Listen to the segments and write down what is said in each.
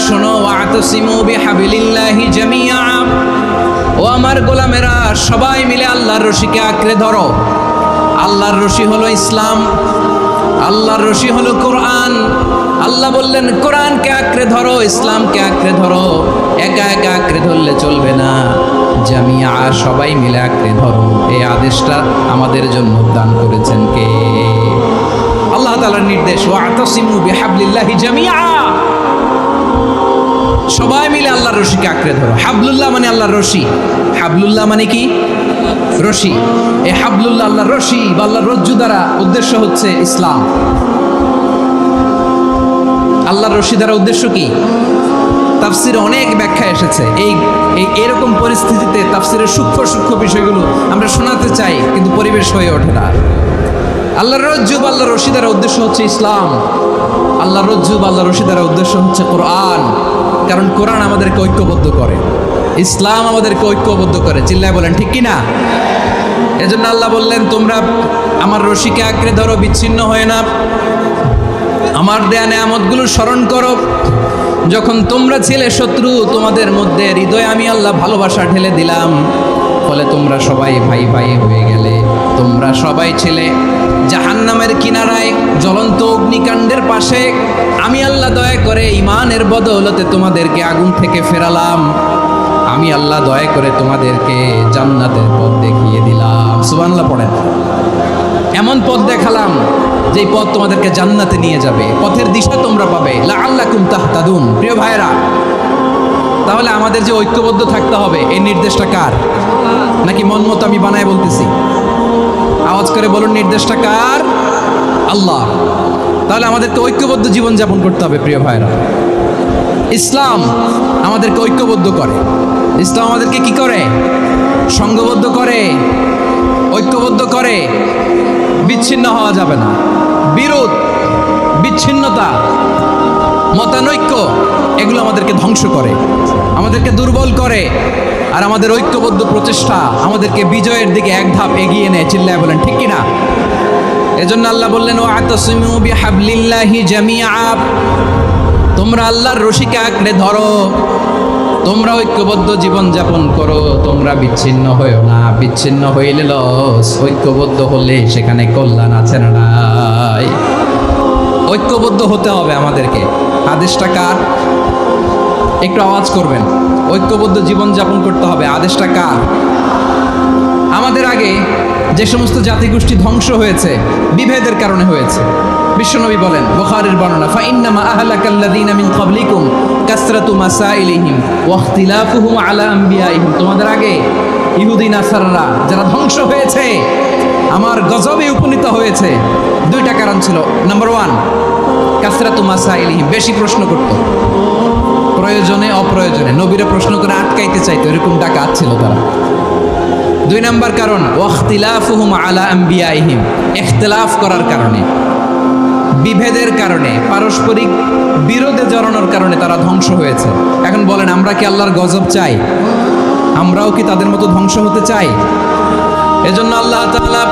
শোনো, ওয়াতাসিমু বিহাবিলিল্লাহি জামিআ, ও আমার গোলামেরা সবাই মিলে আল্লাহর রশিকে আঁকড়ে ধরো। আল্লাহর রশি হলো ইসলাম, আল্লাহর রশি হলো কোরআন। আল্লাহ বললেন কোরআনকে আঁকড়ে ধরো, ইসলামকে আঁকড়ে ধরো। একা একা আঁকড়ে ধরলে চলবে না, জামিআ সবাই মিলে আঁকড়ে ধরো। এই আদেশটা আমাদের জন্য দান করেছেন কে? আল্লাহ তাআলার নির্দেশ, ওয়াতাসিমু বিহাবলিল্লাহি জামিআ, সবাই মিলে আল্লাহর রশিকে আঁকড়ে ধরো। হাবলুল্লাহ মানে আল্লাহর রশি। হাবলুল্লাহ মানে কি? রশি। এই হাবলুল্লাহ আল্লাহর রশি বা আল্লাহর রজ্জু দ্বারা উদ্দেশ্য হচ্ছে ইসলাম। আল্লাহর রশি দ্বারা উদ্দেশ্য কি? তাফসিরে অনেক ব্যাখ্যা এসেছে। এরকম পরিস্থিতিতে তাফসিরের সূক্ষ্ম সূক্ষ্ম বিষয়গুলো আমরা শোনাতে চাই, কিন্তু পরিবেশ হয়ে ওঠে না। আল্লাহর রজ্জু বা আল্লাহর রশি দ্বারা উদ্দেশ্য হচ্ছে ইসলাম। আল্লাহর রজ্জু বা আল্লাহর রশি দ্বারা উদ্দেশ্য হচ্ছে কোরআন। কারণ কোরআন আমাদেরকে ঐক্যবদ্ধ করে, ইসলাম আমাদেরকে ঐক্যবদ্ধ করে। চিল্লায় বলেন ঠিক কিনা? এজন্য আল্লাহ বললেন তোমরা আমার রশিকে আঁকড়ে ধরো, বিচ্ছিন্ন হয়ে না। আমার দেয়া নেয়ামতগুলো স্মরণ করো। যখন তোমরা ছিলে শত্রু, তোমাদের মধ্যে হৃদয়ে আমি আল্লাহ ভালোবাসা ঢেলে দিলাম, ফলে তোমরা সবাই ভাই ভাই হয়ে গেলে। তোমরা সবাই ছিলে জাহান্নামের কিনারায়, জ্বলন্ত অগ্নিকাণ্ডের পাশে। আমি আল্লাহ দয়া করে ঈমানের বদৌলতে তোমাদেরকে আগুন থেকে ফেরালাম। আমি আল্লাহ দয়া করে তোমাদেরকে জান্নাতের পথ দেখিয়ে দিলাম। সুবহানাল্লাহ পড়েন। এমন পথ দেখালাম যেই পথ তোমাদেরকে জান্নাতে নিয়ে যাবে, পথের দিশা তোমরা পাবে। লাআল্লাকুম তাহতাদুন। প্রিয় ভাইরা, তাহলে আমাদের যে ঐক্যবদ্ধ থাকতে হবে, এই নির্দেশটা কার? নাকি মন মতো আমি বানায় বলতেছি? আওয়াজ করে বলুন, নির্দেশটা কার? আল্লাহ। তাহলে আমাদেরকে ঐক্যবদ্ধ জীবনযাপন করতে হবে। প্রিয় ভাইরা, ইসলাম আমাদেরকে ঐক্যবদ্ধ করে। ইসলাম আমাদেরকে কি করে? সংঘবদ্ধ করে, ঐক্যবদ্ধ করে। বিচ্ছিন্ন হওয়া যাবে না। বিরোধ, বিচ্ছিন্নতা, মতানৈক্য এগুলো আমাদেরকে ধ্বংস করে, আমাদেরকে দুর্বল করে। আর আমাদের ঐক্যবদ্ধ প্রচেষ্টা আমাদেরকে বিজয়ের দিকে এক ধাপ এগিয়ে নেয়। চিল্লায় বলেন ঠিক কিনা? এজন্য আল্লাহ বললেন ওয়াতাসিমু বিহাবলিল্লাহি জামিআ, তোমরা আল্লাহর রশিকে আঁকড়ে ধরো, তোমরা ঐক্যবদ্ধ জীবন যাপন করো, তোমরা বিচ্ছিন্ন হইও না। বিচ্ছিন্ন হইলে লস, ঐক্যবদ্ধ হলে সেখানে কল্যাণ আছে না নাই? ঐক্যবদ্ধ হতে হবে আমাদেরকে। আদেশটা কার? একটু আওয়াজ করবেন। ঐক্যবদ্ধ জীবন যাপন করতে হবে। আদেশটা কার? আমাদের আগে যে সমস্ত জাতিগোষ্ঠী ধ্বংস হয়েছে বিভেদের কারণে হয়েছে। বিশ্বনবী বলেন, বুখারীর বর্ণনা, ফাইন্নামা আহলাকাল্লাযীনা মিন ক্বাবলিকুম কাসরাতু মাসাইলিহিম ওয়া ইখতিলাফুহুম আলা আম্বিয়াইহিম। তোমাদের আগে ইহুদি নাসারারা যারা ধ্বংস হয়েছে, আমার গজবে উপনীত হয়েছে, দুইটা কারণ ছিল। নাম্বার 1, কাসরাতু মাসাইলিহিম, বেশি প্রশ্ন করত, প্রয়োজনে অপ্রয়োজনে নবীরা প্রশ্ন করে আটকাইতে চাইতো, এরকম ডাকাত ছিল তারা। 2 নাম্বার কারণ, ওয়াখতিলাফুহুম আলা আম্বিয়াইহিম, ইখতিলাফ করার কারণে, বিভেদের কারণে, পারস্পরিক বিরোধে জড়ানোর কারণে তারা ধ্বংস হয়েছে। এখন বলেন, আমরা কি আল্লাহর গজব চাই? আমরাও কি তাদের মতো ধ্বংস হতে চাই? এজন্য আল্লাহ তাআলা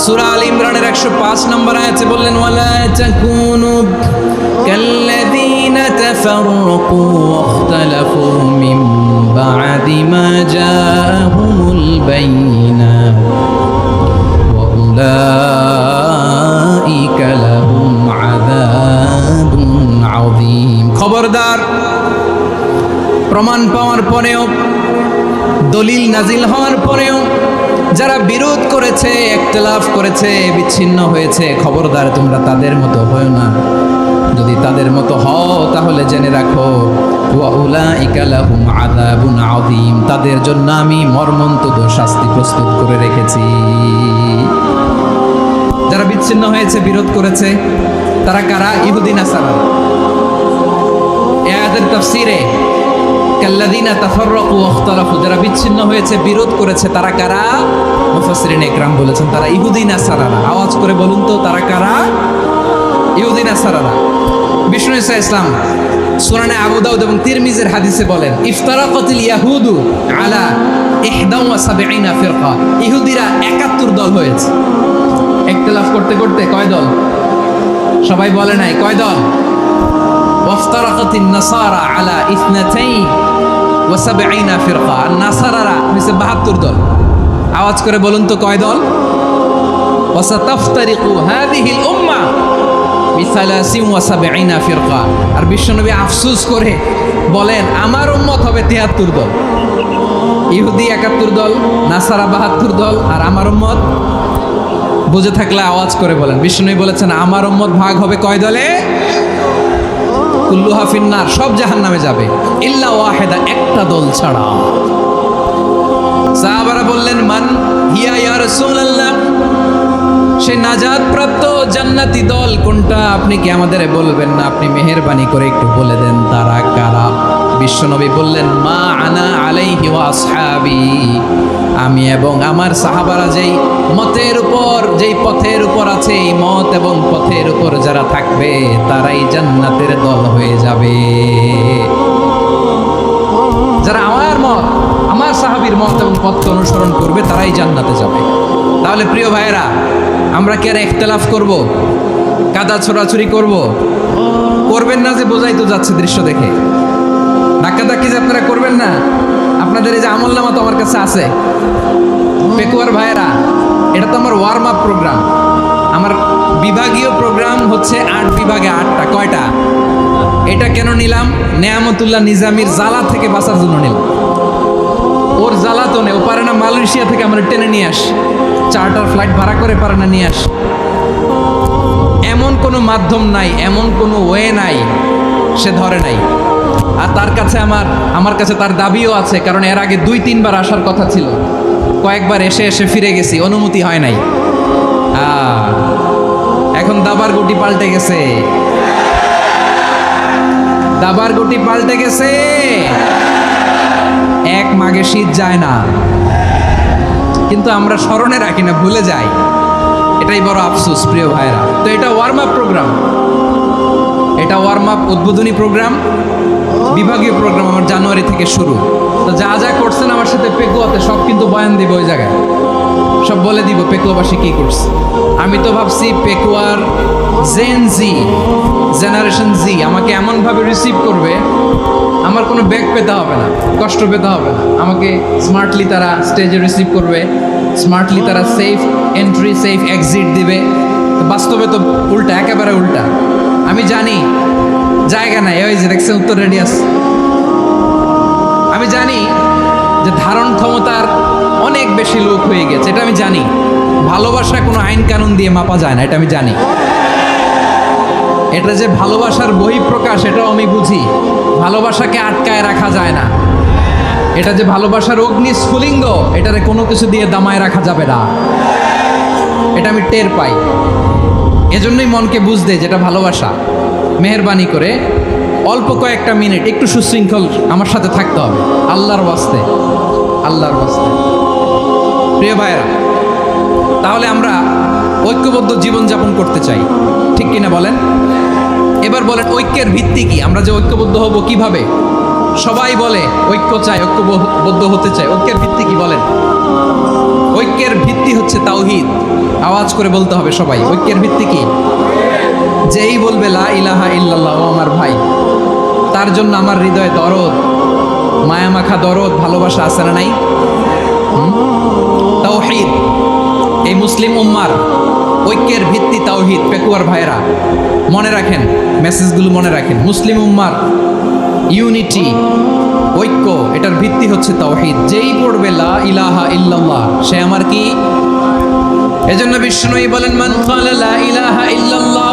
সূরা আল ইমরানের 105 নম্বর আয়াতে বললেন, ওয়ালা তাকুনু কাল্লাযীনা তাফাররাকু ওয়াখতালাফু মিন বা'দি মা জাআহুমুল বাইয়িনাত ওয়া উলাইকা লাহুম আযাবুন আযীম। খবরদার, প্রমাণ পাওয়ার পরেও, দলিল নাজিল হওয়ার পরেও যারা বিরোধ করেছে, ইখতিলাফ করেছে, বিচ্ছিন্ন হয়েছে, খবরদার তোমরা তাদের মতো হও না। যদি তাদের মতো হও তাহলে জেনে রাখো, ওয়া উলাইকা লাহুম আযাবুন আযীম, তাদের জন্য আমি মর্মন্তুদ শাস্তি প্রস্তুত করে রেখেছি। যারা বিচ্ছিন্ন হয়েছে, বিরোধ করেছে, তারা কারা? ইহুদি নাসারা। এই আয়াতের তাফসীরে কাল্লাযীনা তাফাররাকু ওয়াখতালাফু, যারা বিচ্ছিন্ন হয়েছে, বিরোধ করেছে, তারা কারা? মুফাসসিরিন ইকরাম বলেছেন তারা ইহুদি নাসারারা। আওয়াজ করে বলুন তো, তারা কারা? ইহুদি নাসারারা। বিষ্ণু ঈসা ইসলাম সুনানে আবু দাউদ এবং তিরমিজির হাদিসে বলেন, ইফতারাকাতিল ইয়াহুদু আলা 71 ফিরকা, ইহুদিরা 71 দল হয়েছে। ইখতিলাফ করতে করতে কয় দল? সবাই বলে নাই, কয় দল? ওয়াফতারাকাতিন নাসারা আলা 72 ফিরকা। আর নাসারারা হচ্ছে 72 দল। আওয়াজ করে বলুন তো কয় দল? ওয়াসাতাফতারিকু হাদিহিল উম্মাহ বি73 ফিরকা। আর বিশ্বনবী আফসোস করে বলেন আমার উম্মত হবে 73 দল। ইহুদি 71 দল, নাসারা 72 দল, আর আমার উম্মত বুঝে থাকলে আওয়াজ করে বলেন। বিষ্ণু বলেছেন আমার উম্মত ভাগ হবে কয় দলে? কুল্লুহা ফিন্নার, সব জাহান্নামে যাবে, ইল্লা ওয়াহিদা, একটা দল ছাড়া। সাহাবারা বললেন মান হিয়া ইয়া রাসূলুল্লাহ, সে নাজাত প্রাপ্ত জান্নাতি দল কোনটা? আপনি কি আমাদের বলবেন না? আপনি মেহেরবানি করে একটু বলে দেন তারা কারা? বিশ্বনবী বললেন মা আনা আলাইহি ওয়া আসহাবি, আমি এবং আমার সাহাবারা যেই মতের উপর, যেই পথের উপর আছে, এই মত এবং পথের উপর যারা থাকবে তারাই জান্নাতের দল হয়ে যাবে। যারা আমার মত, আমার সাহাবীর মত এবং পথকে অনুসরণ করবে তারাই জান্নাতে যাবে। তাহলে প্রিয় ভাইয়েরা, আমরা কি আর ইখতিলাফ করব? কাদা ছোড়াছুরি করব? করবেন না যে বোঝাই তো যাচ্ছে দৃশ্য দেখে। ধাক্কাধাক্কি যে আপনারা করবেন না। আপনাদের এই যে আমলনামা তো আমার কাছে আছে। পেকুয়ার ভাইয়েরা, এটা তো আমার ওয়ার্ম আপ প্রোগ্রাম। আমার বিভাগীয় প্রোগ্রাম হচ্ছে 8 বিভাগে 8টা। কয়টা? এটা কেন নিলাম? নেয়ামতুল্লাহ নিজামীর জ্বালা থেকে বাঁচার জন্য নিলাম। ওর জ্বালাতনে ও পারে না মালয়েশিয়া থেকে আমরা টেনে নিয়ে আস, চার্টার ফ্লাইট ভাড়া করে পারে না নিয়ে আস। এমন কোনো মাধ্যম নাই, এমন কোনো ওয়ে নাই সে ধরে নাই। আর তার কাছে আমার কাছে তার দাবিও আছে, কারণ এর আগে 2-3 বার আসার কথা ছিল। কয়েকবার এসে এসে ফিরে গেছি, অনুমতি হয় নাই। এখন দাবার গুটি পাল্টে গেছে, দাবার গুটি পাল্টে গেছে। এক মাঘে শীত যায় না, কিন্তু আমরা স্মরণে রাখি না, ভুলে যাই। এটাই বড় আফসোস প্রিয় ভাইরা। তো এটা ওয়ার্ম আপ প্রোগ্রাম, এটা ওয়ার্ম আপ উদ্বোধনী প্রোগ্রাম, বিভাগীয় প্রোগ্রাম আমার জানুয়ারি থেকে শুরু। তো যা যা করছেন আমার সাথে পেকুয়াতে সব কিন্তু বয়ান দিব ওই জায়গায়, সব বলে দিব পেকুয়াবাসী কি করছে। আমি তো ভাবছি পেকুয়ার জেনারেশন জি আমাকে এমনভাবে রিসিভ করবে, আমার কোনো ব্যাগ পেতে হবে না, কষ্ট পেতে হবে না। আমাকে স্মার্টলি তারা স্টেজে রিসিভ করবে, স্মার্টলি তারা সেফ এন্ট্রি সেফ এক্সিট দিবে। বাস্তবে তো উল্টা, একেবারে উল্টা। আমি জানি জায়গা নাই, ওই যে দেখছেন উত্তর রেডিয়াস। আমি জানি যে ধারণ ক্ষমতার অনেক বেশি লোক হয়ে গেছে, এটা আমি জানি। ভালোবাসা কোনো আইন কানুন দিয়ে মাপা যায় না, এটা আমি জানি। এটা যে ভালোবাসার বহিঃপ্রকাশ এটাও আমি বুঝি। ভালোবাসাকে আটকায় রাখা যায় না। এটা যে ভালোবাসার অগ্নি স্ফুলিঙ্গ, এটারে কোনো কিছু দিয়ে দামায় রাখা যাবে না, এটা আমি টের পাই। এজন্যই মনকে বুঝতে যেটা ভালোবাসা। মেহেরবানি করে অল্প কয়েকটা মিনিট একটু সুশৃঙ্খল আমার সাথে থাকতে হবে, আল্লাহর ওয়াস্তে, আল্লাহর ওয়াস্তে। প্রিয় ভাইয়েরা, তাহলে আমরা ঐক্যবদ্ধ জীবনযাপন করতে চাই, ঠিক কিনা বলেন? এবার বলেন ঐক্যের ভিত্তি কি? আমরা যে ঐক্যবদ্ধ হব কিভাবে? সবাই বলে ঐক্য চাই, ঐক্যবদ্ধ হতে চাই। ঐক্যের ভিত্তি কি বলেন? ঐক্যের ভিত্তি হচ্ছে তাওহীদ। আওয়াজ করে বলতে হবে সবাই, ঐক্যের ভিত্তি কি? যেই বলবে লা ইলাহা ইল্লাল্লাহ, ও আমার ভাই, তার জন্য আমার হৃদয়ে দরদ, মায়ামাখা দরদ, ভালোবাসা আছে না নাই? তাওহীদ, এই মুসলিম উম্মার ঐক্যের ভিত্তি তাওহীদ। পেকুয়ার ভাইরা মনে রাখেন, মেসেজগুলো মনে রাখেন। মুসলিম উম্মার ইউনিটি, ঐক্য, এটার ভিত্তি হচ্ছে তাওহীদ। যেই পড়বে লা ইলাহা ইল্লাল্লাহ, সে আমার কি? এজন্য বিষ্ণুই বলেন মান ক্বালা লা ইলাহা ইল্লাল্লাহ,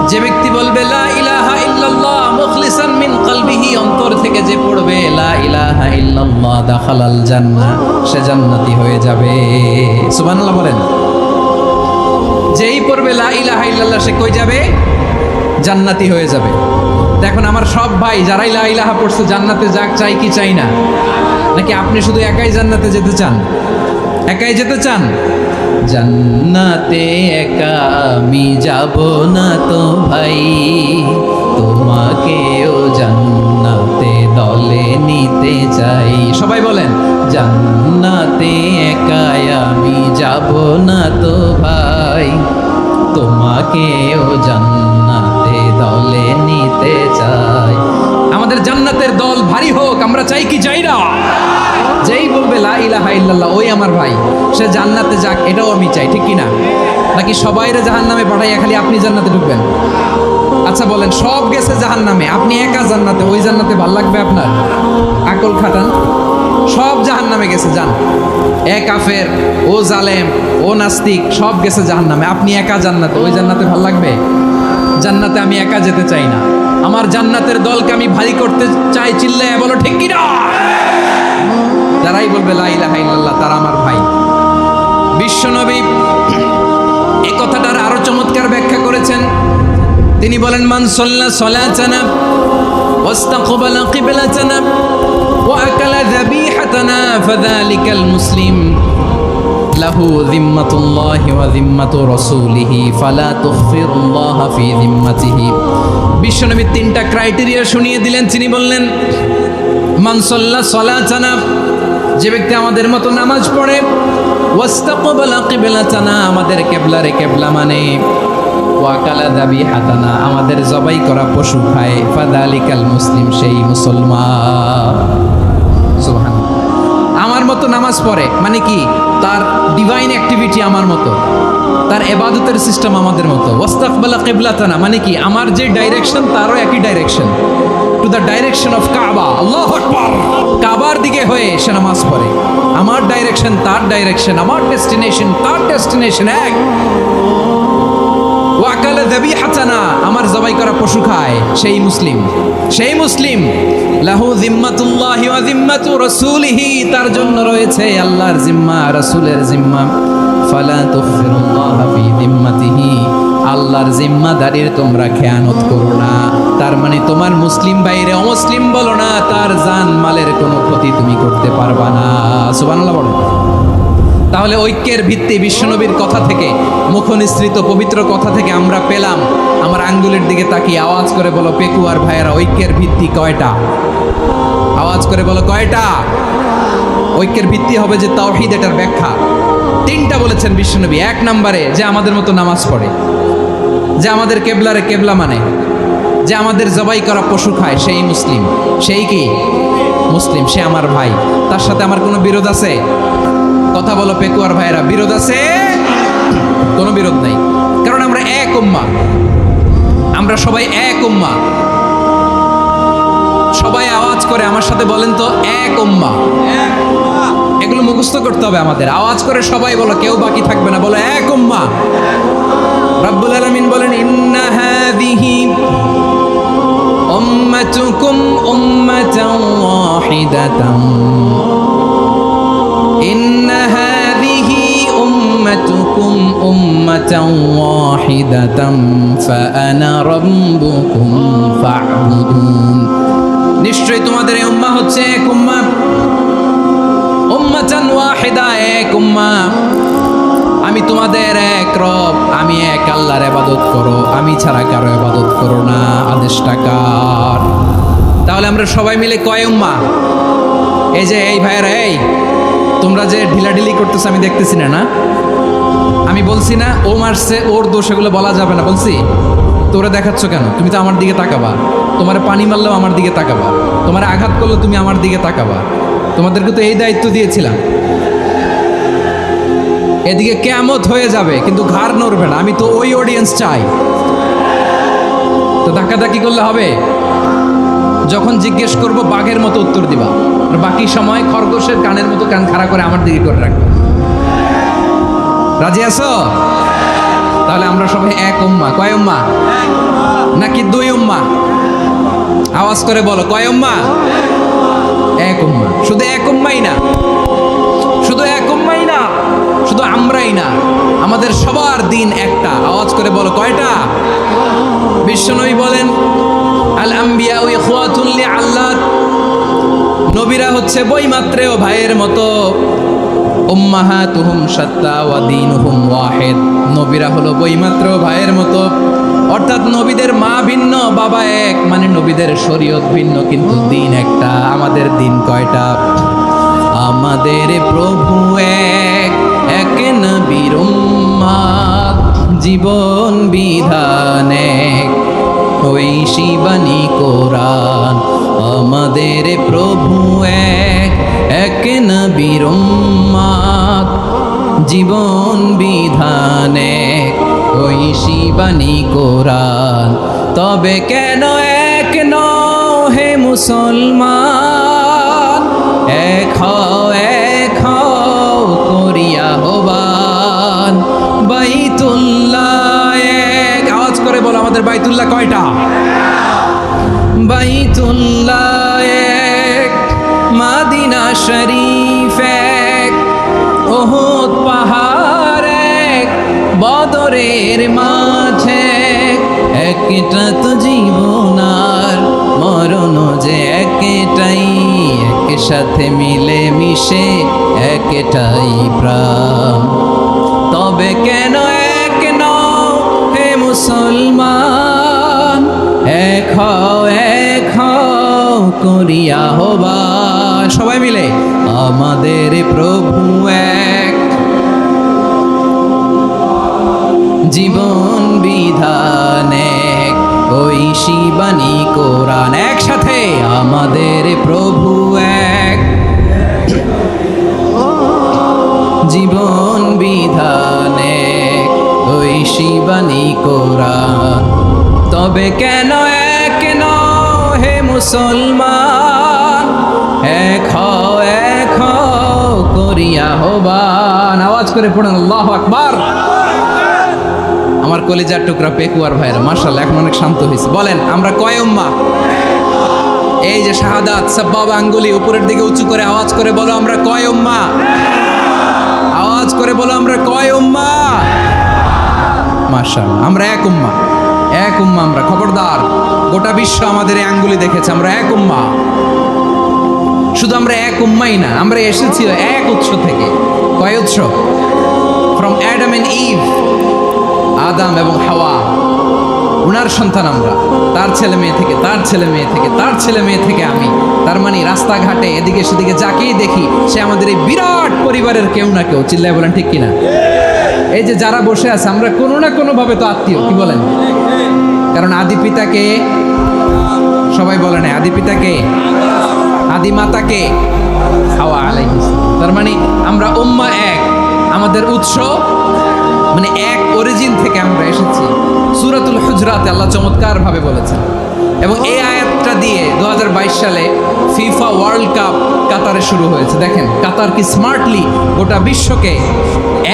যে ব্যক্তি বলবে লা ইলাহা ইল্লাল্লাহ মুখলিসান মিন কলবিহি, অন্তর থেকে যে পড়বে লা ইলাহা ইল্লাল্লাহ, দাখালাল জান্নাহ, সে জান্নাতি হয়ে যাবে। সুবহানাল্লাহ বলেন। যেই পড়বে লা ইলাহা ইল্লাল্লাহ, সে কই যাবে? জান্নাতি হয়ে যাবে। দেখুন আমার সব ভাই যারাই লা ইলাহা পড়ছে জান্নাতে যাক, চাই কি চাই না? নাকি আপনি শুধু একাই জান্নাতে যেতে চান? একাই যেতে চান? জান্নাতে একা আমি যাব না তো ভাই, তোমাকেও জান্নাতে দলে নিতে চাই। সবাই বলেন জান্নাতে একা আমি যাব না তো ভাই, তোমাকেও জান্নাতে দলে নিতে চাই। জান্নাতের দল ভারী হোক, আমরা চাই কি চাই না? যেই বলবে লা ইলাহা ইল্লাল্লাহ ওই আমার ভাই, সে জান্নাতে যাক, এটাও আমি চাই, ঠিক কি না? নাকি সবাইরে জাহান্নামে পাঠাইয়া খালি আপনি জান্নাতে ঢুকবেন? আচ্ছা বলেন, সব গেছে জাহান্নামে, আপনি একা জান্নাতে, ওই জান্নাতে ভাল লাগবে আপনার? আকল খাটান। সব জাহান্নামে গেছে, যান। এ কাফের, ও জালেম, ও নাস্তিক, সব গেছে জাহান্নামে, আপনি একা জান্নাতে, ওই জান্নাতে ভাল লাগবে? জান্নাতে আমি একা যেতে চাই না, আমার জান্নাতের দলকে আমি ভারী করতে চাই। চিল্লায় বলো ঠিক কি না? যারাই বলবে লা ইলাহা ইল্লাল্লাহ তারা আমার ভাই। বিশ্বনবী এই কথাটার আরো চমৎকার ব্যাখ্যা করেছেন। তিনি বলেন, মান সাল্লা সালাতানা ওয়াস্তাকবালা কিবলাতানা ওয়া আকালা যাবিহাতানা ফাযালিকাল মুসলিম লাহু যিম্মাতুল্লাহি ওয়া যিম্মাতু রাসূলিহি ফালা তুগফিরুল্লাহ ফি যিম্মাতিহি। বিশ্বনবী তিনটা ক্রাইটেরিয়া শুনিয়ে দিলেন। তিনি বললেন, মান সাল্লা সালাতানা, যে ব্যক্তি আমাদের মতো নামাজ পড়ে, ওয়াস্তাকবালা কিবলাতানা, আমাদের কিবলারে কিবলা মানে, ওয়াকালা যাবিহাতানা, আমাদের জবাই করা পশু খায়, ফাযালিকাল মুসলিম, সেই মুসলমান। সুবহানাল্লাহ। আমার মতো নামাজ পড়ে মানে কি? তার ডিভাইন অ্যাক্টিভিটি আমার মতো, তার ইবাদতের সিস্টেম আমাদের মতো। ওয়াস্তাকবালা কিবলাতানা মানে কি? আমার যে ডাইরেকশন তারও একই direction, to the direction of কাবা। আল্লাহু আকবার। কাবার দিকে হয়ে সে নামাজ পড়ে। আমার ডাইরেকশন তার ডাইরেকশন, আমার ডেস্টিনেশন তার ডেস্টিনেশন এক। ওয়াকালা যাবিহাতানা, আমার জবাই করা পশু খায়, সেই মুসলিম, সেই মুসলিম। লাহু যিম্মাতুল্লাহি ওয়া যিম্মাতু রাসূলিহি, তার জন্য রয়েছে আল্লাহর জিম্মা, রাসূলের জিম্মা। ফালা তুগফিরুল্লাহ ফি যিম্মাতিহি, আল্লাহর জিম্মাদারির তোমরা খেয়ানত করো না। তার মানে তোমার মুসলিম বাইরে অমুসলিম বলো না, তার জান মালের কোনো ক্ষতি তুমি করতে পারবা না। সুবহানাল্লাহ বলো। তাহলে ঐক্যের ভিত্তি বিশ্বনবীর কথা থেকে, মুখনিসৃত পবিত্র কথা থেকে আমরা পেলাম। আমার আঙ্গুলের দিকে তাকিয়ে আওয়াজ করে বলো পেকুয়ার ভাইয়েরা, ঐক্যের ভিত্তি কয়টা? আওয়াজ করে বলো কয়টা? ঐক্যের ভিত্তি হবে যে তাওহীদ, এটার ব্যাখ্যা তিনটা বলেছেন বিশ্বনবী। এক নম্বরে, যে আমাদের মতো নামাজ পড়ে, যে আমাদের কেবলারে কেবলা মানে, যে আমাদের জবাই করা পশু খায়, সেই মুসলিম। সেই কি মুসলিম? সে আমার ভাই। তার সাথে আমার কোনো বিরোধ আছে? কথা বলো পেকুয়ার ভাইরা, বিরোধ আছে? কোনো বিরোধ নাই, কারণ আমরা এক উম্মাহ, আমরা সবাই এক উম্মাহ। সবাই আওয়াজ করে আমার সাথে বলেন তো, এক উম্মাহ। এগুলো মুখস্থ করতে হবে আমাদের। আওয়াজ করে সবাই বলো, কেউ বাকি থাকবে না, বলো এক উম্মাহ। রাব্বুল আলামিন বলেন, ইন্না হাযিহি উম্মাতুকুম উম্মাতান ওয়াহিদাতান, ইন্না হাযিহি উম্মাতুকুম উম্মাতান ওয়াহিদাতান ফাআনা রাব্বুকুম ফা'বুদুন। নিশ্চয়ই তোমাদের এই উম্মাহ হচ্ছে এক উম্মাহ, উম্মাতান ওয়াহিদা, এক উম্মাহ। আমি তোমাদের এক রব, আমি এক আল্লাহর ইবাদত করো, আমি ছাড়া কারো ইবাদত করো না। আদেশটা কার? তাহলে আমরা সবাই মিলে কয় উম্মাহ? এই যে এই ভাইয়েরা, এই তোমরা যে ঢিলাঢিলি করতেছো আমি দেখতেছি না, না আমি বলছি না ও মারছে ওর দোষ, এগুলো বলা যাবে না বলছি? তোরা দেখাচ্ছ কেন? তুমি তো আমার দিকে তাকাবা। তোমার পানি মারলেও আমার দিকে তাকাবা, তোমার আঘাত করলে তুমি আমার দিকে তাকাবা। তোমাদেরকে তো এই দায়িত্ব দিয়েছিলাম। এদিকে কিয়ামত হয়ে যাবে কিন্তু ঘাড় নড়বে না, আমি তো ওই অডিয়েন্স চাই। তো ধাক্কাধাক্কি করলে হবে? যখন জিজ্ঞেস করব বাঘের মতো উত্তর দিবা, আর বাকি সময় খরগোশের কানের মতো কান খাড়া করে আমার দিকে করে রাখবে। রাজি আছো? তাহলে আমরা সবাই এক উম্মাহ। কয় উম্মাহ? নাকি দুই উম্মাহ? আওয়াজ করে বলো, কয় উম্মাহ? এক উম্মাহ। শুধু এক উম্মাই না, শুধু এক উম্মাই না, শুধু আমরাই না, আমাদের সবার দিন একটা। আওয়াজ করে বলো কয়টা? বিশ্বনবী বলেন, আল আম্বিয়া ইখওয়াতুন লিআল্লাত, নবীরা হচ্ছে বৈমাত্রেয় ভাইয়ের মতো। উম্মাহাতুহুম শাত্তা ওয়া দীনুহুম ওয়াহিদ, নবীরা হলো বৈমাত্রেয় ভাইয়ের মতো। অর্থাৎ নবীদের মা ভিন্ন, বাবা এক, মানে নবীদের শরীয়ত ভিন্ন কিন্তু দিন একটা। আমাদের দিন কয়টা? আমাদের প্রভু এক, এক নবীর উম্মাত, জীবন বিধান এক, ওই শিবানী কোরআন। নবীর উম্মত জীবন বিধানে ওই শিবানী কোরআন তবে কেন এক নও হে মুসলমান এক হও করিয়া হবান বাইতুল্লাহ এক আওয়াজ করে বলো আমাদের বাইতুল্লাহ কয়টা বাইতুল্লাহ এক মাদিনা শরীফ এক উহুদ পাহাড় এক বদরের মাঝে একটা তো জীবন আর মরণ যে একটাই একসাথে মিলে মিশে একটাই প্রাণ তবে কেন এক নও হে মুসলমান এক হও করিয়া হবান সবাই মিলে আমাদের প্রভু এক জীবন বিধান এক ওই শিবানী কোরআন একসাথে আমাদের প্রভু এক জীবন বিধান এক ওই শিবানী কোরআন তবে কেন এক নও হে মুসলমান এক হও করিয়া হবান আওয়াজ করে পড়ুন আল্লাহু আকবার আমার কলিজার টুকরা পেকুয়ার ভাইরা মাশাআল্লাহ এখন অনেক শান্ত হয়েছে বলেন আমরা কয় উম্মাহ এই যে শাহাদাত সাব্বাব আঙ্গুলি উপরের দিকে উঁচু করে আওয়াজ করে বলো আমরা কয় উম্মাহ আওয়াজ করে বলো আমরা কয় উম্মাহ মাশাআল্লাহ আমরা এক উম্মাহ আমরা খবরদার গোটা বিশ্ব আমাদের এই আঙ্গুলি দেখেছে আমরা এক উম্মাহ শুধু আমরা এক উম্মাই না আমরা এসেছি এক উৎস থেকে কয় উৎস ফ্রম অ্যাডাম এন্ড ইভ আদম এবং হাওয়া উনার সন্তান আমরা তার ছেলে মেয়ে থেকে তার ছেলে মেয়ে থেকে তার ছেলে মেয়ে থেকে আমি তার মানে রাস্তাঘাটে এদিকে সেদিকে যাকেই দেখি সে আমাদের এই বিরাট পরিবারের কেউ না কেউ চিল্লায় বলেন ঠিক কিনা এই যে যারা বসে আছে আমরা কোনো না কোনো ভাবে তো আত্মীয় কি বলেন কারণ আদি পিতাকে সবাই বলে না আদি পিতাকে আদি মাতাকে হাওয়া আলাইহিস তার মানে আমরা উম্মাহ এক আমাদের উৎস মানে এক অরিজিন থেকে আমরা এসেছি সূরাতুল হুজরাতে আল্লাহ চমৎকার ভাবে বলেছেন এবং এই আয়াতটা দিয়ে 2022 সালে ফিফা ওয়ার্ল্ড কাপ কাতারে শুরু হয়েছে দেখেন কাতার কি স্মার্টলি গোটা বিশ্বকে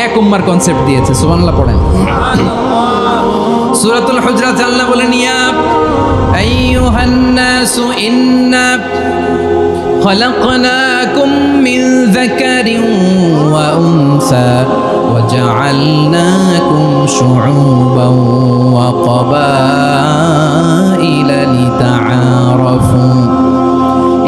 এক উম্মার কনসেপ্ট দিয়েছে সুবহানাল্লাহ পড়েন সূরাতুল হুজরাতে আল্লাহ বলেন ইয়া আইয়ুহান নাসু ইন্না خلقناكم من ذكر وأنثى وجعلناكم شعوبا وقبائل لتعارفوا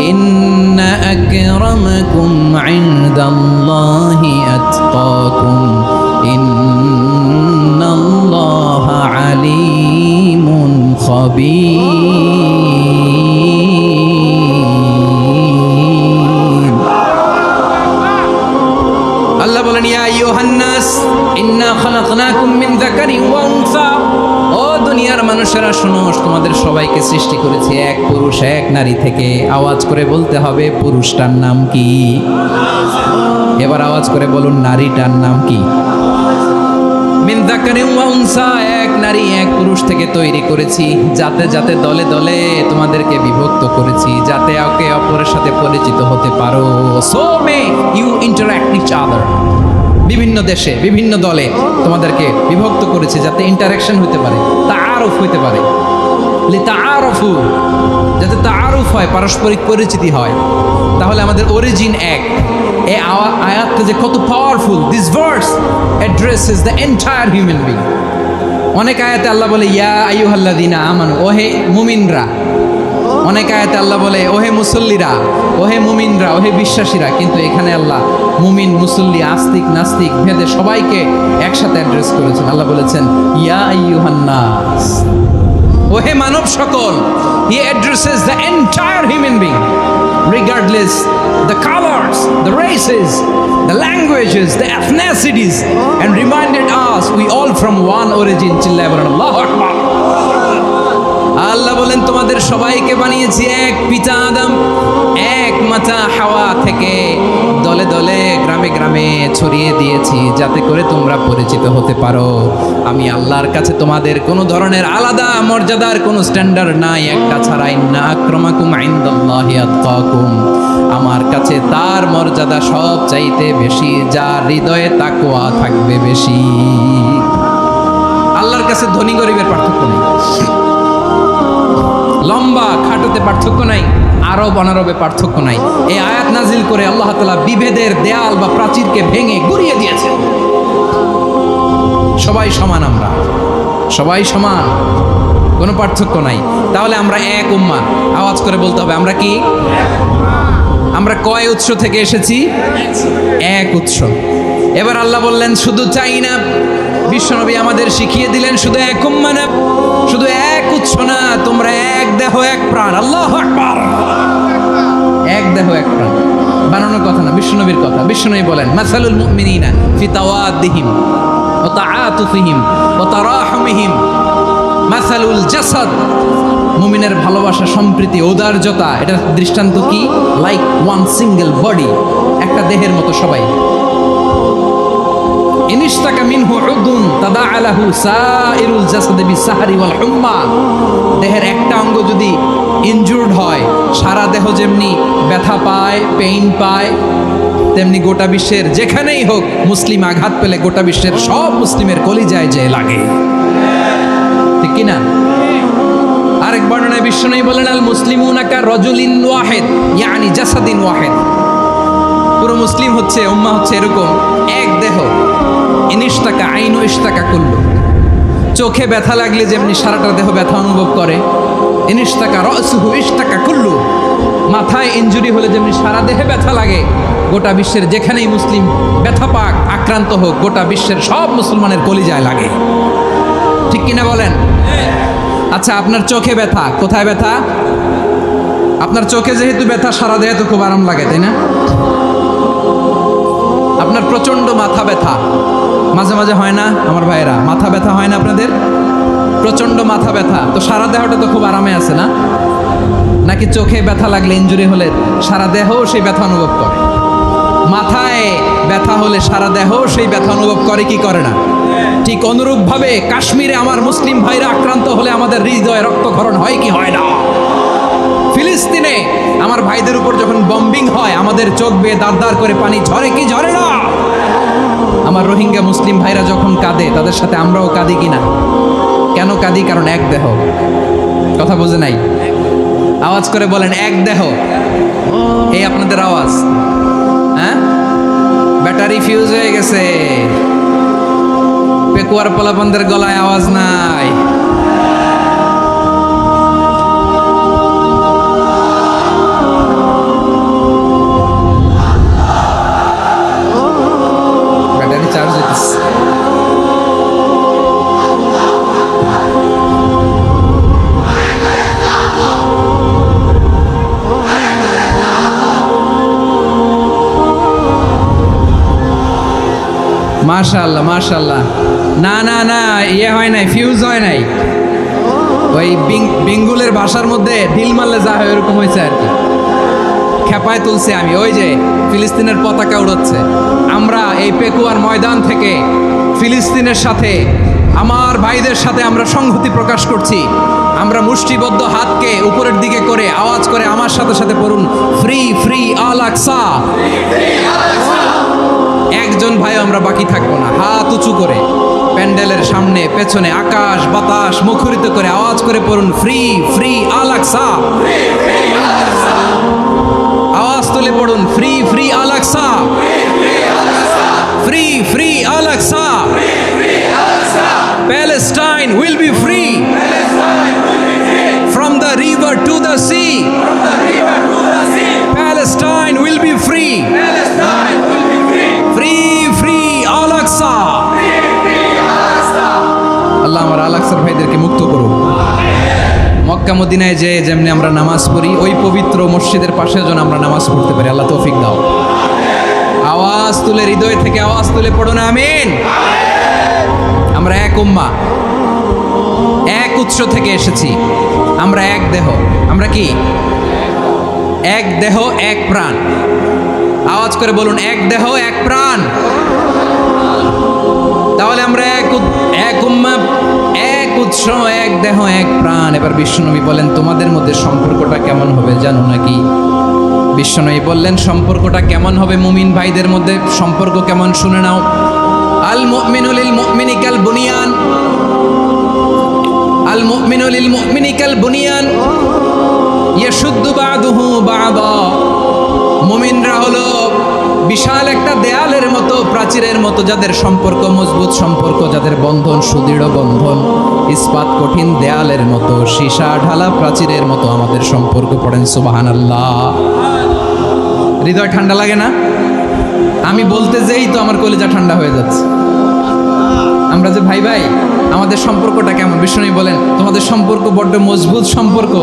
إن أكرمكم عند الله أتقاكم إن الله عليم خبير আল্লাহ বলেন ইয়া আইয়ুহান নাস ইন্না খালাকনাকুম মিন যাকারিন ওয়া উনসা ও দুনিয়ার মানুষেরা শোনো তোমাদের সবাইকে সৃষ্টি করেছি এক পুরুষ এক নারী থেকে আওয়াজ করে বলতে হবে পুরুষটার নাম কি এবার আওয়াজ করে বলুন নারীটার নাম কি মিন যাকারিন ওয়া উনসা এক নারী এক পুরুষ থেকে তৈরি করেছি যাতে যাতে দলে দলে তোমাদেরকে বিভক্ত করেছি যাতে একে অপরের সাথে পরিচিত হতে পারো so may you interact each other বিভিন্ন দেশে বিভিন্ন দলে তোমাদেরকে বিভক্ত করেছি যাতে ইন্টারঅ্যাকশন হতে পারে তাআরুফ হতে পারে লিতাআরফু যাতে তাআরুফ হয় পারস্পরিক পরিচিতি হয় তাহলে আমাদের অরিজিন এক এই আয়াতটা যে কত powerful this verse addresses the entire human being অনেক আয়াতে আল্লাহ বলে ইয়া আইয়ুহাল্লাযীনা আমানু ওহে মুমিনরা অনেক আয়াতে আল্লাহ বলে ওহে মুসল্লিরা ওহে মুমিনরা ওহে বিশ্বাসীরা কিন্তু এখানে আল্লাহ মুমিন মুসল্লি আস্তিক নাস্তিক ভেদে সবাইকে একসাথে অ্যাড্রেস করেছেন আল্লাহ বলেছেন ইয়া আইয়ুহান নাস ওহে মানব সকল হি addresses the entire human being regardless the colors the races the languages the ethnicities and reminded us we all from one origin চিল্লায় বলেন আল্লাহু আকবার আল্লাহ বলেন তোমাদের সবাইকে বানিয়েছি এক পিতা আদম, এক মাতা হাওয়া থেকে, দলে দলে গ্রামে গ্রামে ছড়িয়ে দিয়েছি যাতে করে তোমরা পরিচিত হতে পারো। আমি আল্লাহর কাছে তোমাদের কোনো ধরনের আলাদা মর্যাদার কোনো স্ট্যান্ডার্ড নাই, একটা ছাড়া। ইন্না আক্রামাকুম ইনদাল্লাহি আতকাকুম, আমার কাছে তার মর্যাদা সব চাইতে বেশি যার হৃদয়ে তাকওয়া থাকবে বেশি। আল্লাহর কাছে ধনী গরিবের পার্থক্য নেই, লম্বা খাটোতে পার্থক্য নাই, আরব অনারবে পার্থক্য নাই। এই আয়াত নাজিল করে আল্লাহ তাআলা বিভেদের দেয়াল বা প্রাচীরকে ভেঙে গুড়িয়ে দিয়েছে। সবাই সমান, আমরা সবাই সমান, কোনো পার্থক্য নাই। তাহলে আমরা এক উম্মাহ, আওয়াজ করে বলতে হবে আমরা কি? আমরা কয় উৎস থেকে এসেছি? এক উৎস। এবার আল্লাহ বললেন শুধু চাই না, বিশ্বনবী আমাদের শিখিয়ে দিলেন শুধু এক উম্মাহ না, শুধু এক উৎস না, তোমরা এক দেহ এক প্রাণ। আল্লাহু আকবার। এক দেহ এক প্রাণ বানানোর কথা না, বিশ্বনবীর কথা। বিশ্বনবী বলেন মাসালুল মুমিনিনা ফি তাওয়াদ্দিহিম ওয়া তাআতুফিহিম ওয়া তারাহুমিহিম মাসালুল জাসাদ, মুমিনের ভালোবাসা, সম্প্রীতি, ঔদার্যতা, এটা দৃষ্টান্ত কি? লাইক ওয়ান সিঙ্গেল বডি, একটা দেহের মতো সবাই। ইনিশতাকা মিনহু উদুন তাদাআ লাহু সাইরুল জাসাদি বিসাহরি ওয়াল হুম্মা, দেহের একটা অঙ্গ যদি ইনজুরড হয়, সারা দেহ যেমনি ব্যথা পায়, পেইন পায়, তেমনি গোটা বিশ্বের যেখানেই হোক মুসলিম আঘাত পেলে গোটা বিশ্বের সব মুসলিমের কলিজায় যে লাগে, ঠিক কি না? আরেক বর্ণনায় বিশ্বনবী বলেন আল মুসলিমুনা কা রাজুলিন ওয়াহিদ ইয়ানি জাসাদিন ওয়াহিদ, পুরো মুসলিম হচ্ছে, উম্মাহ হচ্ছে এরকম এক দেহ। ইনিশতাকা আইনু ইশতাকা কুল্লু, চোখে ব্যথা লাগলে যেমনি সারাটা দেহ ব্যথা অনুভব করে, ইনিশতাকা রাসুহু ইশতাকা কুল্লু, মাথায় ইনজুরি হলে যেমনি সারা দেহে ব্যথা লাগে, গোটা বিশ্বের যেখানেই মুসলিম ব্যথা পাক, আক্রান্ত হোক, গোটা বিশ্বের সব মুসলমানের কলিজায় লাগে, ঠিক কিনা বলেন? আচ্ছা, আপনার চোখে ব্যথা, কোথায় ব্যথা? আপনার চোখে যেহেতু ব্যথা, সারা দেহে তো খুব আরাম লাগে, তাই না? আপনার প্রচন্ড মাথা ব্যথা মাঝে মাঝে হয় না আমার ভাইয়েরা? মাথা ব্যথা হয় না আপনাদের? প্রচন্ড মাথা ব্যথা, তো সারা দেহটা তো খুব আরামে আছে না? নাকি চোখে ব্যথা লাগলে, ইনজুরি হলে সারা দেহ সেই ব্যথা অনুভব করে? মাথায় ব্যথা হলে সারা দেহ সেই ব্যথা অনুভব করে কি করে না? ঠিক অনুরূপভাবে কাশ্মীরে আমার মুসলিম ভাইরা আক্রান্ত হলে আমাদের হৃদয়ে রক্তক্ষরণ হয় কি হয় না? ফিলিস্তিনে আমার ভাইদের উপর যখন বম্বিং হয়, আমাদের চোখ বেয়ে দাঁড় দাঁড় করে পানি ঝরে কি ঝরে না? আমার রোহিঙ্গা মুসলিম ভাইরা যখন কাঁদে, তাদের সাথে আমরাও কাঁদি কিনা? কেন কাঁদি? কারণ এক দেহ। কথা বোঝে নাই? আওয়াজ করে বলেন এক দেহ। এই আপনাদের আওয়াজ, হ্যাঁ? ব্যাটারি ফিউজ হয়ে গেছে, পেকুয়ার পোলাপানদের গলায় আওয়াজ নাই। ব্যাটারি চার্জ হইতেছে। মাশাআল্লাহ মাশাআল্লাহ। না না না, ইয়ে হয় নাই, ফিউজ হয় নাই, ওই বেঙ্গুলের ভাষার মধ্যে ঢিল মারলে যা হয় এরকম হয়েছে আর কি। খেপায় তুলছে আমি, ওই যে ফিলিস্তিনের পতাকা উড়াচ্ছে। আমরা এই পেকুয়ার ময়দান থেকে ফিলিস্তিনের সাথে, আমার ভাইদের সাথে আমরা সংহতি প্রকাশ করছি। আমরা মুষ্টিবদ্ধ হাতকে উপরের দিকে করে আওয়াজ করে আমার সাথে সাথে পড়ুন, ফ্রি ফ্রি আল আকসা। একজন ভাই আমরা বাকি থাকবো না, হাত উঁচু করে প্যান্ডেলের সামনে পেছনে আকাশ বাতাস মুখরিত করে আওয়াজ করে পড়ুন, ফ্রি ফ্রি আল আকসা। আওয়াজ তুলে পড়ুন, free free Al Aqsa, free free Al Aqsa. Palestine will be free from the river to the sea. Palestine will be free. Free free Al Aqsa. আল্লাহ আমার আল আকসার ভাইদেরকে মুক্ত করুন। মক্কা মদিনায় যে যেমনি আমরা নামাজ পড়ি, ওই পবিত্র মসজিদের পাশে যেন আমরা নামাজ পড়তে পারি। আল্লাহ তৌফিক দাও। আওয়াজ তুলে, হৃদয় থেকে আওয়াজ তুলে পড়ুন আমিন। আমরা এক উম্মাহ। এক উৎস থেকে এসেছি, আমরা এক দেহ। আমরা কি? এক দেহ এক প্রাণ। আওয়াজ করে বলুন, এক দেহ এক প্রাণ। তাহলে আমরা এক উম্মাহ, এক উৎস, এক দেহ এক প্রাণ। এবার বিশ্বনবী বলেন, তোমাদের মধ্যে সম্পর্কটা কেমন হবে জানো নাকি? বিশ্বনবী বললেন, সম্পর্কটা কেমন হবে মুমিন ভাইদের মধ্যে? সম্পর্ক কেমন শুনে নাও। আল মুমিনু লিল মুমিনি কাল বুনিয়ান, আল মুমিনু লিল মুমিনি কাল বুনিয়ান ইয়াশুদ্দু বা'দুহু বা'দা। মুমিনরা হলো বিশাল একটা দেয়ালের মতো, প্রাচীরের মতো, যাদের সম্পর্ক মজবুত সম্পর্ক, যাদের বন্ধন সুদৃঢ় বন্ধন, ইস্পাত কঠিন দেয়ালের মতো, সীসা ঢালা প্রাচীরের মতো আমাদের সম্পর্ক। পড়েন সুবহানাল্লাহ। হৃদয় ঠান্ডা লাগে না? আমি বলতে যেই তো আমার কলিজা ঠান্ডা হয়ে যাচ্ছে। আমরা যে ভাই ভাই, আমাদের সম্পর্কটা কেমন? বিষ্ণু বলেন, তোমাদের সম্পর্ক বড্ড মজবুত সম্পর্ক,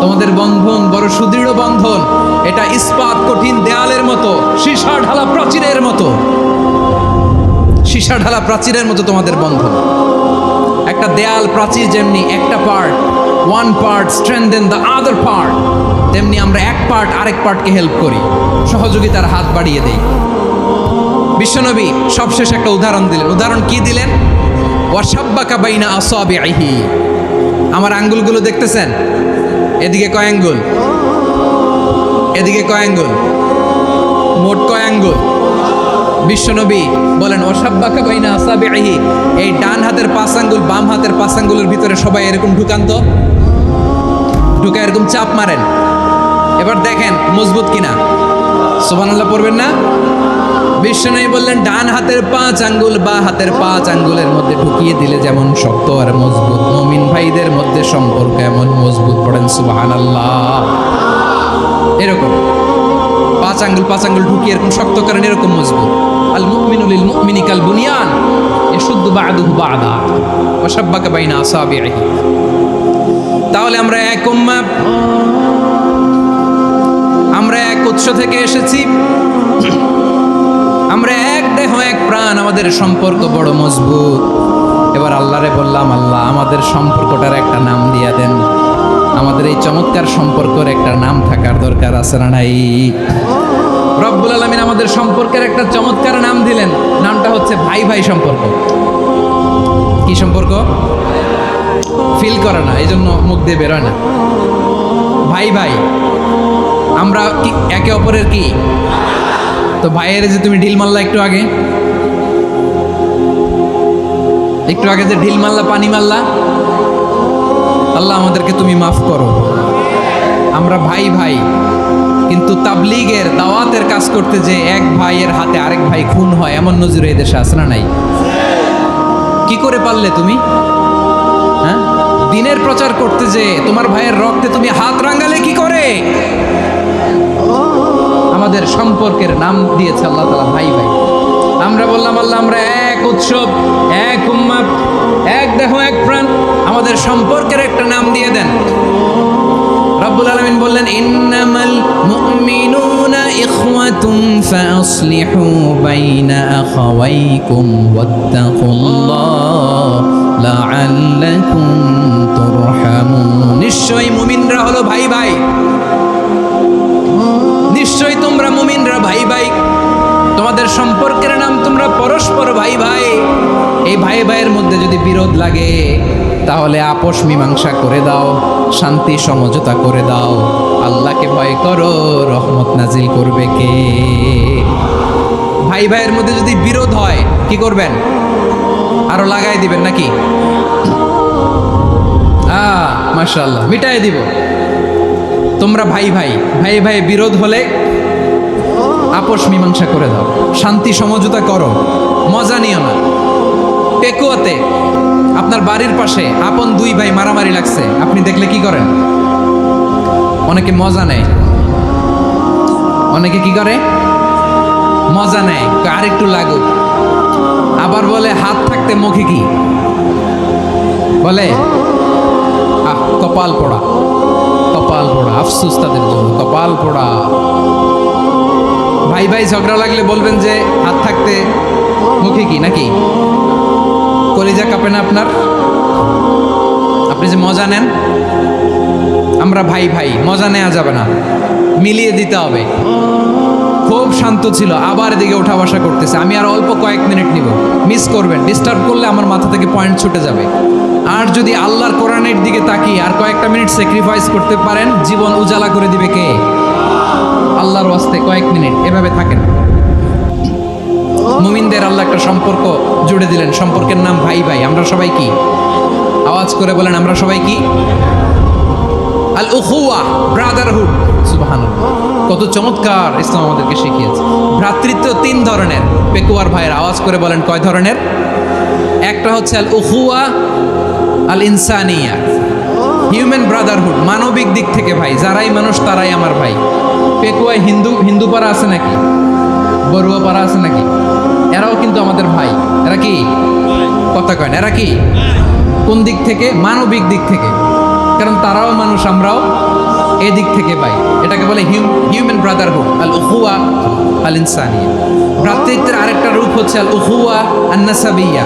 তোমাদের বন্ধন বড় সুদৃঢ় বন্ধন, এটা ইস্পাত কঠিন দেয়ালের মতো, সীসা ঢালা প্রাচীরের মতো, সীসা ঢালা প্রাচীরের মতো তোমাদের বন্ধন। একটা দেয়াল প্রাচীর যেমনি একটা part, one part strengthen the other part, তেমনি আমরা এক পার্ট আরেক পার্টকে হেল্প করি, সহযোগিতার হাত বাড়িয়ে দেই। বিশ্বনবী সবশেষ একটা উদাহরণ দিলেন। উদাহরণ কি দিলেন? ওয়াশাব্বাকা বাইনা আসাবিহি। আমার আঙ্গুলগুলো দেখতেছেন? এদিকে কয় আঙ্গুল, এদিকে কয় আঙ্গুল, মোট কয় আঙ্গুল? বিশ্বনবী বলেন, ওয়াশাব্বাকা বাইনা আসাবিহি। এই ডান হাতের 5 আঙ্গুল বাম হাতের 5 আঙ্গুলের ভিতরে সবাই এরকম ঢুকান তো, ঢুকে এরকম চাপ মারেন। এবার দেখেন মজবুত কিনা। সুবহানাল্লাহ পড়বেন না? বিশ্বনবী বললেন, ডান হাতের 5 আঙ্গুল বা হাতের 5 আঙ্গুলের মধ্যে ঢুকিয়ে দিলে যেমন শক্ত আর মজবুত, মুমিন ভাইদের মধ্যে সম্পর্ক এমন মজবুত। পড়েন সুবহানাল্লাহ। এরকম 5 আঙ্গুল ঢুকিয়ে এরকম শক্ত করেন, এরকম মজবুত। আল মুমিনু লিল মুমিনি কাল বুনিয়ান ইয়াশুদ্দু বা'দুহু বা'দা ওয়া শাব্বাকা বাইনা আসাবিহি। তাহলে আমরা এক উম্মাহ, আমরা এক উৎস থেকে এসেছি, আমরা এক দেহ এক প্রাণ, আমাদের সম্পর্ক বড় মজবুত। এবার আল্লাহরে বললাম, আল্লাহ আমাদের সম্পর্কটার একটা নাম দিয়া দেন। আমাদের এই চমৎকার সম্পর্কের একটা নাম থাকার দরকার আছে না নাই? রব্বুল আলামিন আমাদের সম্পর্কের একটা চমৎকার নাম দিলেন। নামটা হচ্ছে ভাই ভাই সম্পর্ক। কি সম্পর্ক? ফিল করে না, এই জন্য মুখ দিয়ে বেরোয় না। ভাই ভাই, আমরা কি একে অপরের কি? তো ভাইয়ের যে তুমি ঢিল মারলা একটু আগে, একটু আগে যে ঢিল মারলা, পানি মারলা, আল্লাহ আমাদেরকে তুমি মাফ করো। আমরা ভাই ভাই, কিন্তু তাবলীগের দাওয়াতের কাজ করতে যে এক ভাইয়ের হাতে আরেক ভাই খুন হয়, এমন নজির এই দেশে আছে না নাই? কি করে পারলে তুমি? হ্যাঁ, দিনের প্রচার করতে যে তোমার ভাইয়ের রক্তে তুমি হাত রাঙালে কি করে? আমাদের সম্পর্কের নাম দিয়েছে আল্লাহ তাআলা ভাই ভাই। আমরা বললাম, আল্লাহ আমরা এক উৎসব, এক উম্মাহ, এক দেহ এক প্রাণ, আমাদের সম্পর্কের একটা নাম দিয়ে দেন। রব্বুল আলামিন বললেন, ইন্নামাল মুমিনুনা ইখওয়াতুন ফাসলিহু বাইনা আখাওয়াইকুম ওয়াত্তাকুল্লাহ লাআল্লাকুম তুরহামুন। নিশ্চয়ই মুমিনরা হলো ভাই ভাই, নিশ্চয়ই তোমরা মুমিনরা ভাই ভাই, তোমাদের সম্পর্কের নাম তোমরা পরস্পর ভাই ভাই। এই ভাই ভাইয়ের মধ্যে যদি বিরোধ লাগে তাহলে আপোষ মীমাংসা করে দাও, শান্তি সমঝোতা করে দাও। আল্লাহকে ভয় করো, রহমত নাজিল করবে কে? ভাই ভাইয়ের মধ্যে যদি বিরোধ হয় কি করবেন? আরো লাগাই দিবেন নাকি? মাশাআল্লাহ, মিটাই দিব। তোমরা ভাই ভাই, ভাই ভাই বিরোধ হলে আপোষ মীমাংসা করে দাও, শান্তি সমঝোতা করো, মজা নিও না। পেকুয়াতে আপনার বাড়ির পাশে আপন 2 ভাই মারামারি লাগছে, আপনি দেখলে কি করেন? অনেকে মজা নেয়, অনেকে কি করে? মজা নেয়, আর একটু লাগুক। আবার বলে হাত থাকতে মুখে কি বলে? কপাল পোড়া, কপাল পোড়া, আফসোস তাদের জন্য, কপাল পোড়া। ভাই ভাই ঝগড়া লাগলে বলবেন যে হাত থাকতে মুখে কি, নাকি? কলিজা কাঁপে না আপনার? আপনি যে মজা নেন, আমরা ভাই ভাই, মজা নেওয়া যাবে না, মিলিয়ে দিতে হবে। খুব শান্ত ছিল, আবার এদিকে ওঠা বসা করতেছে। আমি আর অল্প কয়েক মিনিট নিব, মিস করবেন, ডিস্টার্ব করলে আমার মাথা থেকে পয়েন্ট ছুটে যাবে। আর যদি আল্লাহর কোরআনের দিকে তাকিয়ে আর কয়েকটা মিনিট স্যাক্রিফাইস করতে পারেন, জীবন উজালা করে দিবে কে? আল্লাহর ওয়াস্তে কয়েক মিনিট এভাবে থাকেন। মুমিনদের আল্লাহ একটা সম্পর্ক জুড়ে দিলেন, সম্পর্কের নাম ভাই ভাই। আমরা সবাই কি? আওয়াজ করে বলেন, আমরা সবাই কি? আল উখুয়া, ব্রাদারহুড। সুবহানাল্লাহ, কত চমৎকার ইসলাম আমাদেরকে শিখিয়েছে। ভ্রাতৃত্ব তিন ধরনের। পেকুয়ার ভাইয়ের আওয়াজ করে বলেন, কয় ধরনের? একটা হচ্ছে আল উখুয়া আল ইনসানিয়া, হিউম্যান ব্রাদারহুড, মানবিক দিক থেকে ভাই, যারাই মানুষ তারাই আমার ভাই। পেকুয়ায় হিন্দু পাড়া আছে নাকি? বড়ুয়া পাড়া আছে নাকি? এরাও কিন্তু আমাদের ভাই। এরা কি? কথা কয় না, এরা কি? কোন দিক থেকে? মানবিক দিক থেকে, কারণ তারাও মানুষ, আমরাও এদিক থেকে ভাই। এটাকে বলে হিউম্যান ব্রাদারহুড, আল উখুয়া আল ইনসানিয়া। ভ্রাতৃত্বের আরেকটা রূপ হচ্ছে আল উখুয়া আন নাসাবিয়া,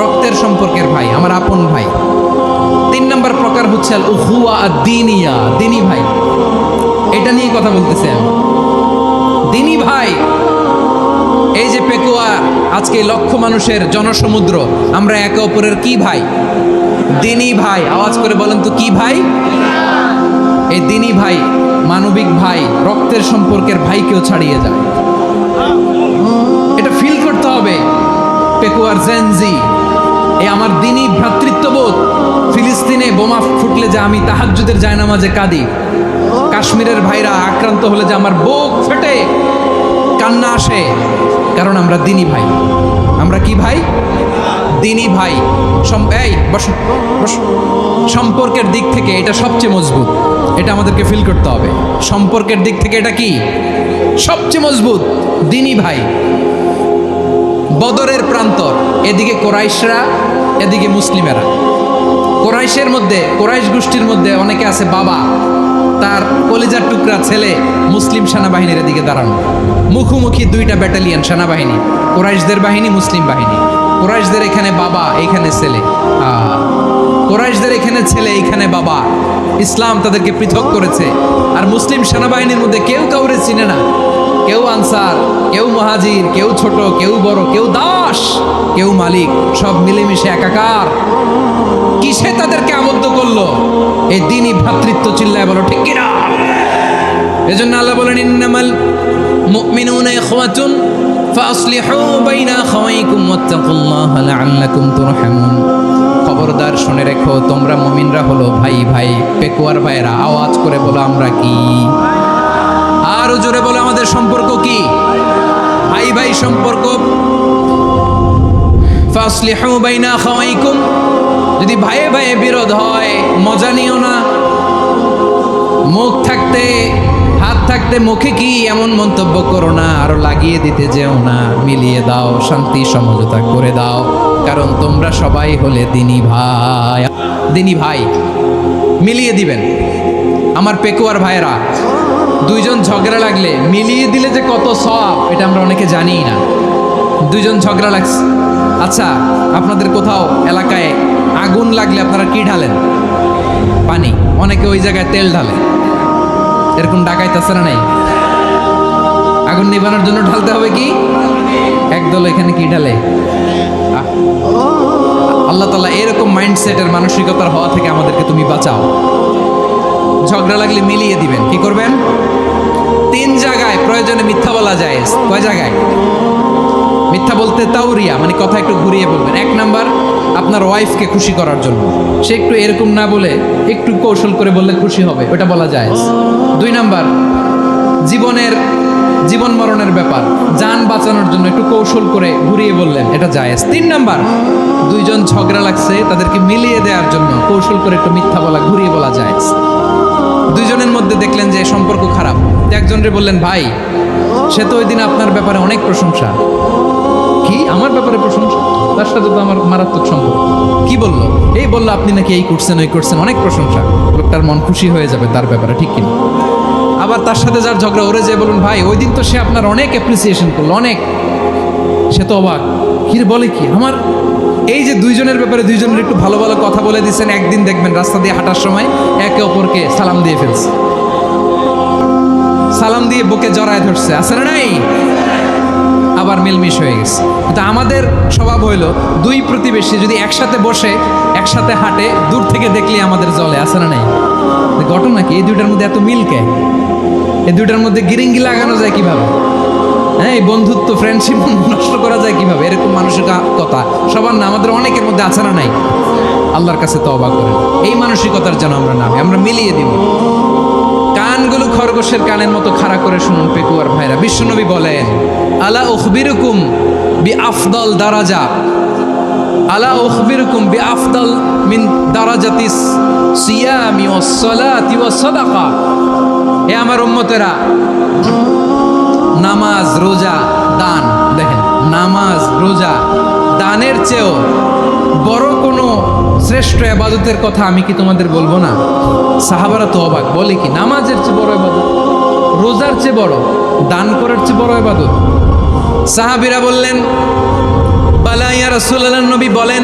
রক্তের সম্পর্কের ভাই, আমার আপন ভাই। তিন নম্বর প্রকার হচ্ছে আল উখুয়া আদ-দীনিয়া, দিনী ভাই। এটা নিয়ে কথা বলতেছি আমি, দিনী ভাই। এই যে পেকুয়া, আজকে লক্ষ মানুষের জনসমুদ্র, আমরা একে অপরের কি ভাই? দিনী ভাই। আওয়াজ করে বলেন তো, কি ভাই? এই দিনী ভাই, মানবিক ভাই, রক্তের সম্পর্কের ভাইকেও ছাড়িয়ে যায়। এটা ফিল করতে হবে। পেকুয়ার জেনজি, এই আমার দিনী ভ্রাতৃত্ববোধ। ফিলিস্তিনে বোমা ফুটলে যে আমি তাহাজ্জুদের জায়নামাজে কাঁদি, কাশ্মীরের ভাইরা আক্রান্ত হলে যে আমার বুক ফেটে কান্না আসে, কারণ আমরা দিনী ভাই। আমরা কি ভাই? দিনী ভাই। এই বস বস, সম্পর্কের দিক থেকে এটা সবচেয়ে মজবুত। এটা আমাদেরকে ফিল করতে হবে। সম্পর্কের দিক থেকে এটা কি? সবচেয়ে মজবুত, দিনী ভাই। বদরের প্রান্তর, এদিকে কোরাইশরা, এদিকে মুসলিমেরা। কোরাইশের মধ্যে, কোরাইশ গোষ্ঠীর মধ্যে অনেকে আছে বাবা, তার কলিজার টুকরা ছেলে মুসলিম সেনাবাহিনীর এদিকে দাঁড়ানো, মুখোমুখি দুইটা ব্যাটালিয়ন সেনাবাহিনী, কোরাইশদের বাহিনী, মুসলিম বাহিনী। কোরাইশদের এখানে বাবা, এইখানে ছেলে। কোরাইশদের এখানে ছেলে, এইখানে বাবা। ইসলাম তাদেরকে পৃথক করেছে। আর মুসলিম সেনাবাহিনীর মধ্যে কেউ কাউরে চিনে না, কেউ আনসার, কেউ মুহাজির, কেউ ছোট, কেউ বড়, কেউ দাস, কেউ মালিক, সব মিলেমিশে একাকার। কিসে তাদেরকে আবদ্ধ করলো? এই দিনই ভ্রাতৃত্ব। চিল্লায় বলো ঠিক কিনা? এজন্য আল্লাহ বলেন, ইন্নামাল মুমিনুনা ইখওয়াতুন ফাসলিহু বাইনা আখাওয়াইকুম ওয়াত্তাকুল্লাহা লাআল্লাকুম তুরহামুন। খবরদার শুনে রেখো, তোমরা মুমিনরা হলো ভাই ভাই। পেকুয়ার ভাইরা আওয়াজ করে বলো, আমরা কি? আরো জোরে বলো, আমাদের সম্পর্ক কি? ভাই ভাই সম্পর্ক। ফাসলিহু বাইনা আখাওয়াইকুম, যদি ভাইয়ে ভাইয়ে বিরোধ হয় মজা নিও না। মুখ থাকতে, হাত থাকতে মুখে কি এমন মন্তব্য করো না, আরো লাগিয়ে দিতে যেও না। মিলিয়ে দাও, শান্তি সমঝোতা করে দাও, কারণ তোমরা সবাই হলে দিনী ভাই। দিনী ভাই মিলিয়ে দিবেন। আমার পেকুয়ার ভাইয়েরা, দুইজন ঝগড়া লাগলে মিলিয়ে দিলে যে কত সওয়াব, এটা আমরা অনেকে জানিই না। দুইজন ঝগড়া লাগছে, আচ্ছা আপনাদের কোথাও এলাকায় আগুন লাগলে আপনারা কি ঢালেন? পানি। অনেকে ওই জায়গায় তেল ঢালে। এরকম ডাকাইতে আছে না নাই? আগুন নিবানোর জন্য ঢালতে হবে কি? একদল এখানে কি ঢালে? আল্লাহ তাআলা এরকম মাইন্ডসেটের, মানসিকতার হওয়া থেকে আমাদেরকে তুমি বাঁচাও। ঝগড়া লাগলে মিলিয়ে দিবেন। কি করবেন? 3 জায়গায় প্রয়োজনে মিথ্যা বলা যায়। কয় জায়গায় মিথ্যা বলতে? তাওরিয়া, মানে কথা একটু ঘুরিয়ে বলবেন। 1 নাম্বার, আপনার ওয়াইফকে খুশি করার জন্য, সে একটু এরকম না বলে একটু কৌশল করে বললে খুশি হবে, ওটা বলা যায়। 2 নাম্বার, জীবন মরণের ব্যাপার, জান বাঁচানোর জন্য একটু কৌশল করে ঘুরিয়ে বললেন, এটা জায়েজ। 3 নাম্বার, দুইজন ঝগড়া লাগছে, তাদেরকে মিলিয়ে দেওয়ার জন্য কৌশল করে একটু মিথ্যা বলা, ঘুরিয়ে বলা জায়েজ। দুইজনের মধ্যে দেখলেন যে সম্পর্ক খারাপ, একজনরে বললেন, ভাই সে তো ওই দিন আপনার ব্যাপারে অনেক প্রশংসা। কি আমার ব্যাপারে প্রশংসা? তার সাথে তো আমার মারাত্মক সম্পর্ক। কি বললো? এই বললো আপনি নাকি এই করছেন, ওই করছেন, অনেক প্রশংসা। লোকটার মন খুশি হয়ে যাবে তার ব্যাপারে, ঠিক কিনা? আবার তার সাথে যার ঝগড়া, ওরে যে বলুন, ভাই ওই দিন তো সে আপনার অনেক অ্যাপ্রিসিয়েশন করলো, অনেক। সে তো অবাক, কি বলে কি আমার এই যে দুইজনের ব্যাপারে দুইজনের একটু ভালো ভালো কথা বলে দিচ্ছেন, একদিন দেখবেন রাস্তা দিয়ে হাঁটার সময় একে অপরকে সালাম দিয়ে ফেলছে, সালাম দিয়ে বুকে জড়ায় ধরছে, আছে না নাই? আবার মিলমিশ হয়ে গেছে। কিন্তু আমাদের স্বভাব হইলো দুই প্রতিবেশী যদি একসাথে বসে একসাথে হাঁটে, দূর থেকে দেখলে আমাদের জলে, আছে না নাই? ঘটনা কি, এই দুইটার মধ্যে এত মিল কে? এই দুইটার মধ্যে গিরিঙ্গি লাগানো যায় কিভাবে? হ্যাঁ, এই বন্ধুত্ব ফ্রেন্ডশিপ নষ্ট করা যায় কিভাবে? এরকম মানসিকতা সবার না, আমাদের অনেকের মধ্যে আছে না নাই? আল্লাহর কাছে তওবা করেন এই মানসিকতার যেন আমরা নামে, আমরা মিলিয়ে দিব। কানগুলো খরগোশের কানের মতো খাড়া করে শুনুন পেকুয়ার ভাইরা, বিশ্বনবী বলেন, আলা উখবিরুকুম বি আফদল দারাজা, আলা উখবিরুকুম বি আফদল মিন দারাজাতিস সিয়ামি ওয়াস সালাতি ওয়াস সাদাকা। এ আমার উম্মতেরা, নামাজ, রোজা, দান, দেখেন নামাজ, রোজা, দানের চেয়েও বড় কোনো শ্রেষ্ঠ ইবাদতের কথা আমি কি তোমাদের বলবো না? সাহাবারা তো অবাক, বলে কি নামাজের চেয়ে বড় ইবাদত, রোজার চেয়ে বড়, দান করার চেয়ে বড় ইবাদত? সাহাবীরা বললেন, বালা ইয়া রাসূলুল্লাহ, নবী বলেন,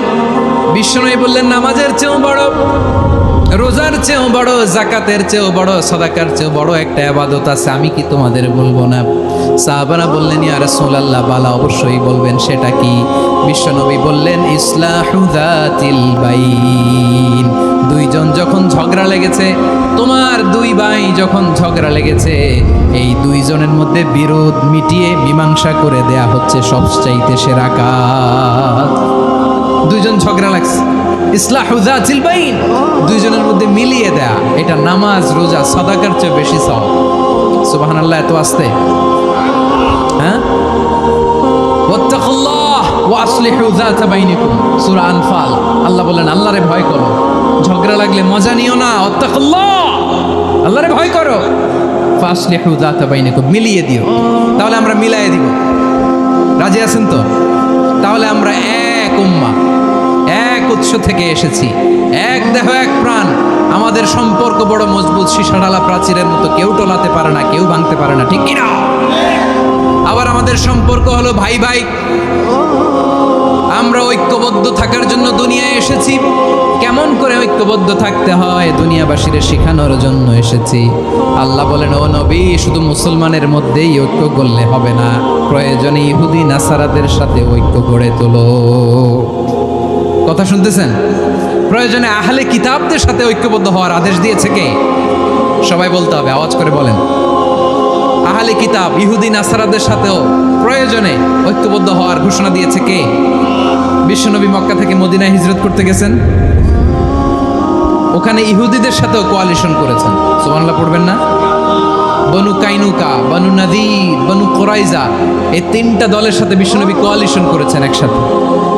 বিশ্বনবী বললেন, নামাজের চেয়েও বড়, রোজার চেয়েও বড়, যাকাতের চেয়েও বড়, সাদাকার চেয়েও বড় একটা ইবাদত আছে, আমি কি তোমাদের বলবো না? সাহাবারা বললেন, ইয়া রাসূলুল্লাহ, বালা, অবশ্যই বলবেন, সেটা কি? বিশ্বনবী বললেন, ইসলাহু যাতিল বাইন। দুইজন যখন ঝগড়া লেগেছে, তোমার দুই ভাই যখন ঝগড়া লেগেছে, এই দুইজনের মধ্যে বিরোধ মিটিয়ে মীমাংসা করে দেয়া হচ্ছে সবচাইতে সেরা কাজ। দুইজন ঝগড়া লাগছে, ইসলাহু যাতিল বাইন, দুইজনের মধ্যে মিলিয়ে দেয়া, এটা নামাজ, রোজা, সাদাকার চেয়ে বেশি সওয়াব। সুবহানাল্লাহ, এত আস্তে, হ্যাঁ? ওয়াত্তাকুল্লাহ ওয়া আসলিহু যাতা বাইনিকুম, সূরা আনফাল। আল্লাহ বলেন, আল্লাহরে ভয় করো, ঝগড়া লাগলে মজা নিও না, ওয়াত্তাকুল্লাহ, আল্লাহরে ভয় করো, ফাসলিহু যাতা বাইনিকুম, মিলিয়ে দিও। তাহলে আমরা মিলায়ে দিব, রাজি আছেন তো? তাহলে আমরা এক উম্মাহ, এক উৎস থেকে এসেছি, এক দেহ এক প্রাণ, আমাদের সম্পর্ক বড় মজবুত, সীসাডালা প্রাচীরের মতো, কেউ টলাতে পারে না, কেউ ভাঙতে পারে না, ঠিক কিনা? আবার আমাদের সম্পর্ক হলো ভাই ভাই, আমরা ঐক্যবদ্ধ থাকার জন্য দুনিয়ায় এসেছি। কেমন করে ঐক্যবদ্ধ থাকতে হয় দুনিয়াবাসীরে শেখানোর জন্য এসেছি। আল্লাহ বলেন, ও নবী, শুধু মুসলমানের মধ্যেই ঐক্য করলে হবে না, প্রয়োজনে ইহুদি নাসারাদের সাথে ঐক্য গড়ে তোলো। কথা শুনতেছেন? প্রয়োজনে আহলে কিতাবদের সাথে ঐক্যবদ্ধ হওয়ার আদেশ দিয়েছে কে? সবাই বলতে হবে, আওয়াজ করে বলেন। আহলে কিতাব ইহুদি নাসারাদের সাথেও প্রয়োজনে ঐক্যবদ্ধ হওয়ার ঘোষণা দিয়েছে কে? বিশ্বনবী মক্কা থেকে মদিনায় হিজরত করতে গেছেন, ওখানে ইহুদিদের সাথেও কোয়ালিশন করেছেন। সুবহানাল্লাহ পড়বেন না? বনু কাইনুকা, বনু নাদির, বনু কুরাইজা, এই তিনটা দলের সাথে বিশ্বনবী কোয়ালিশন করেছেন একসাথে।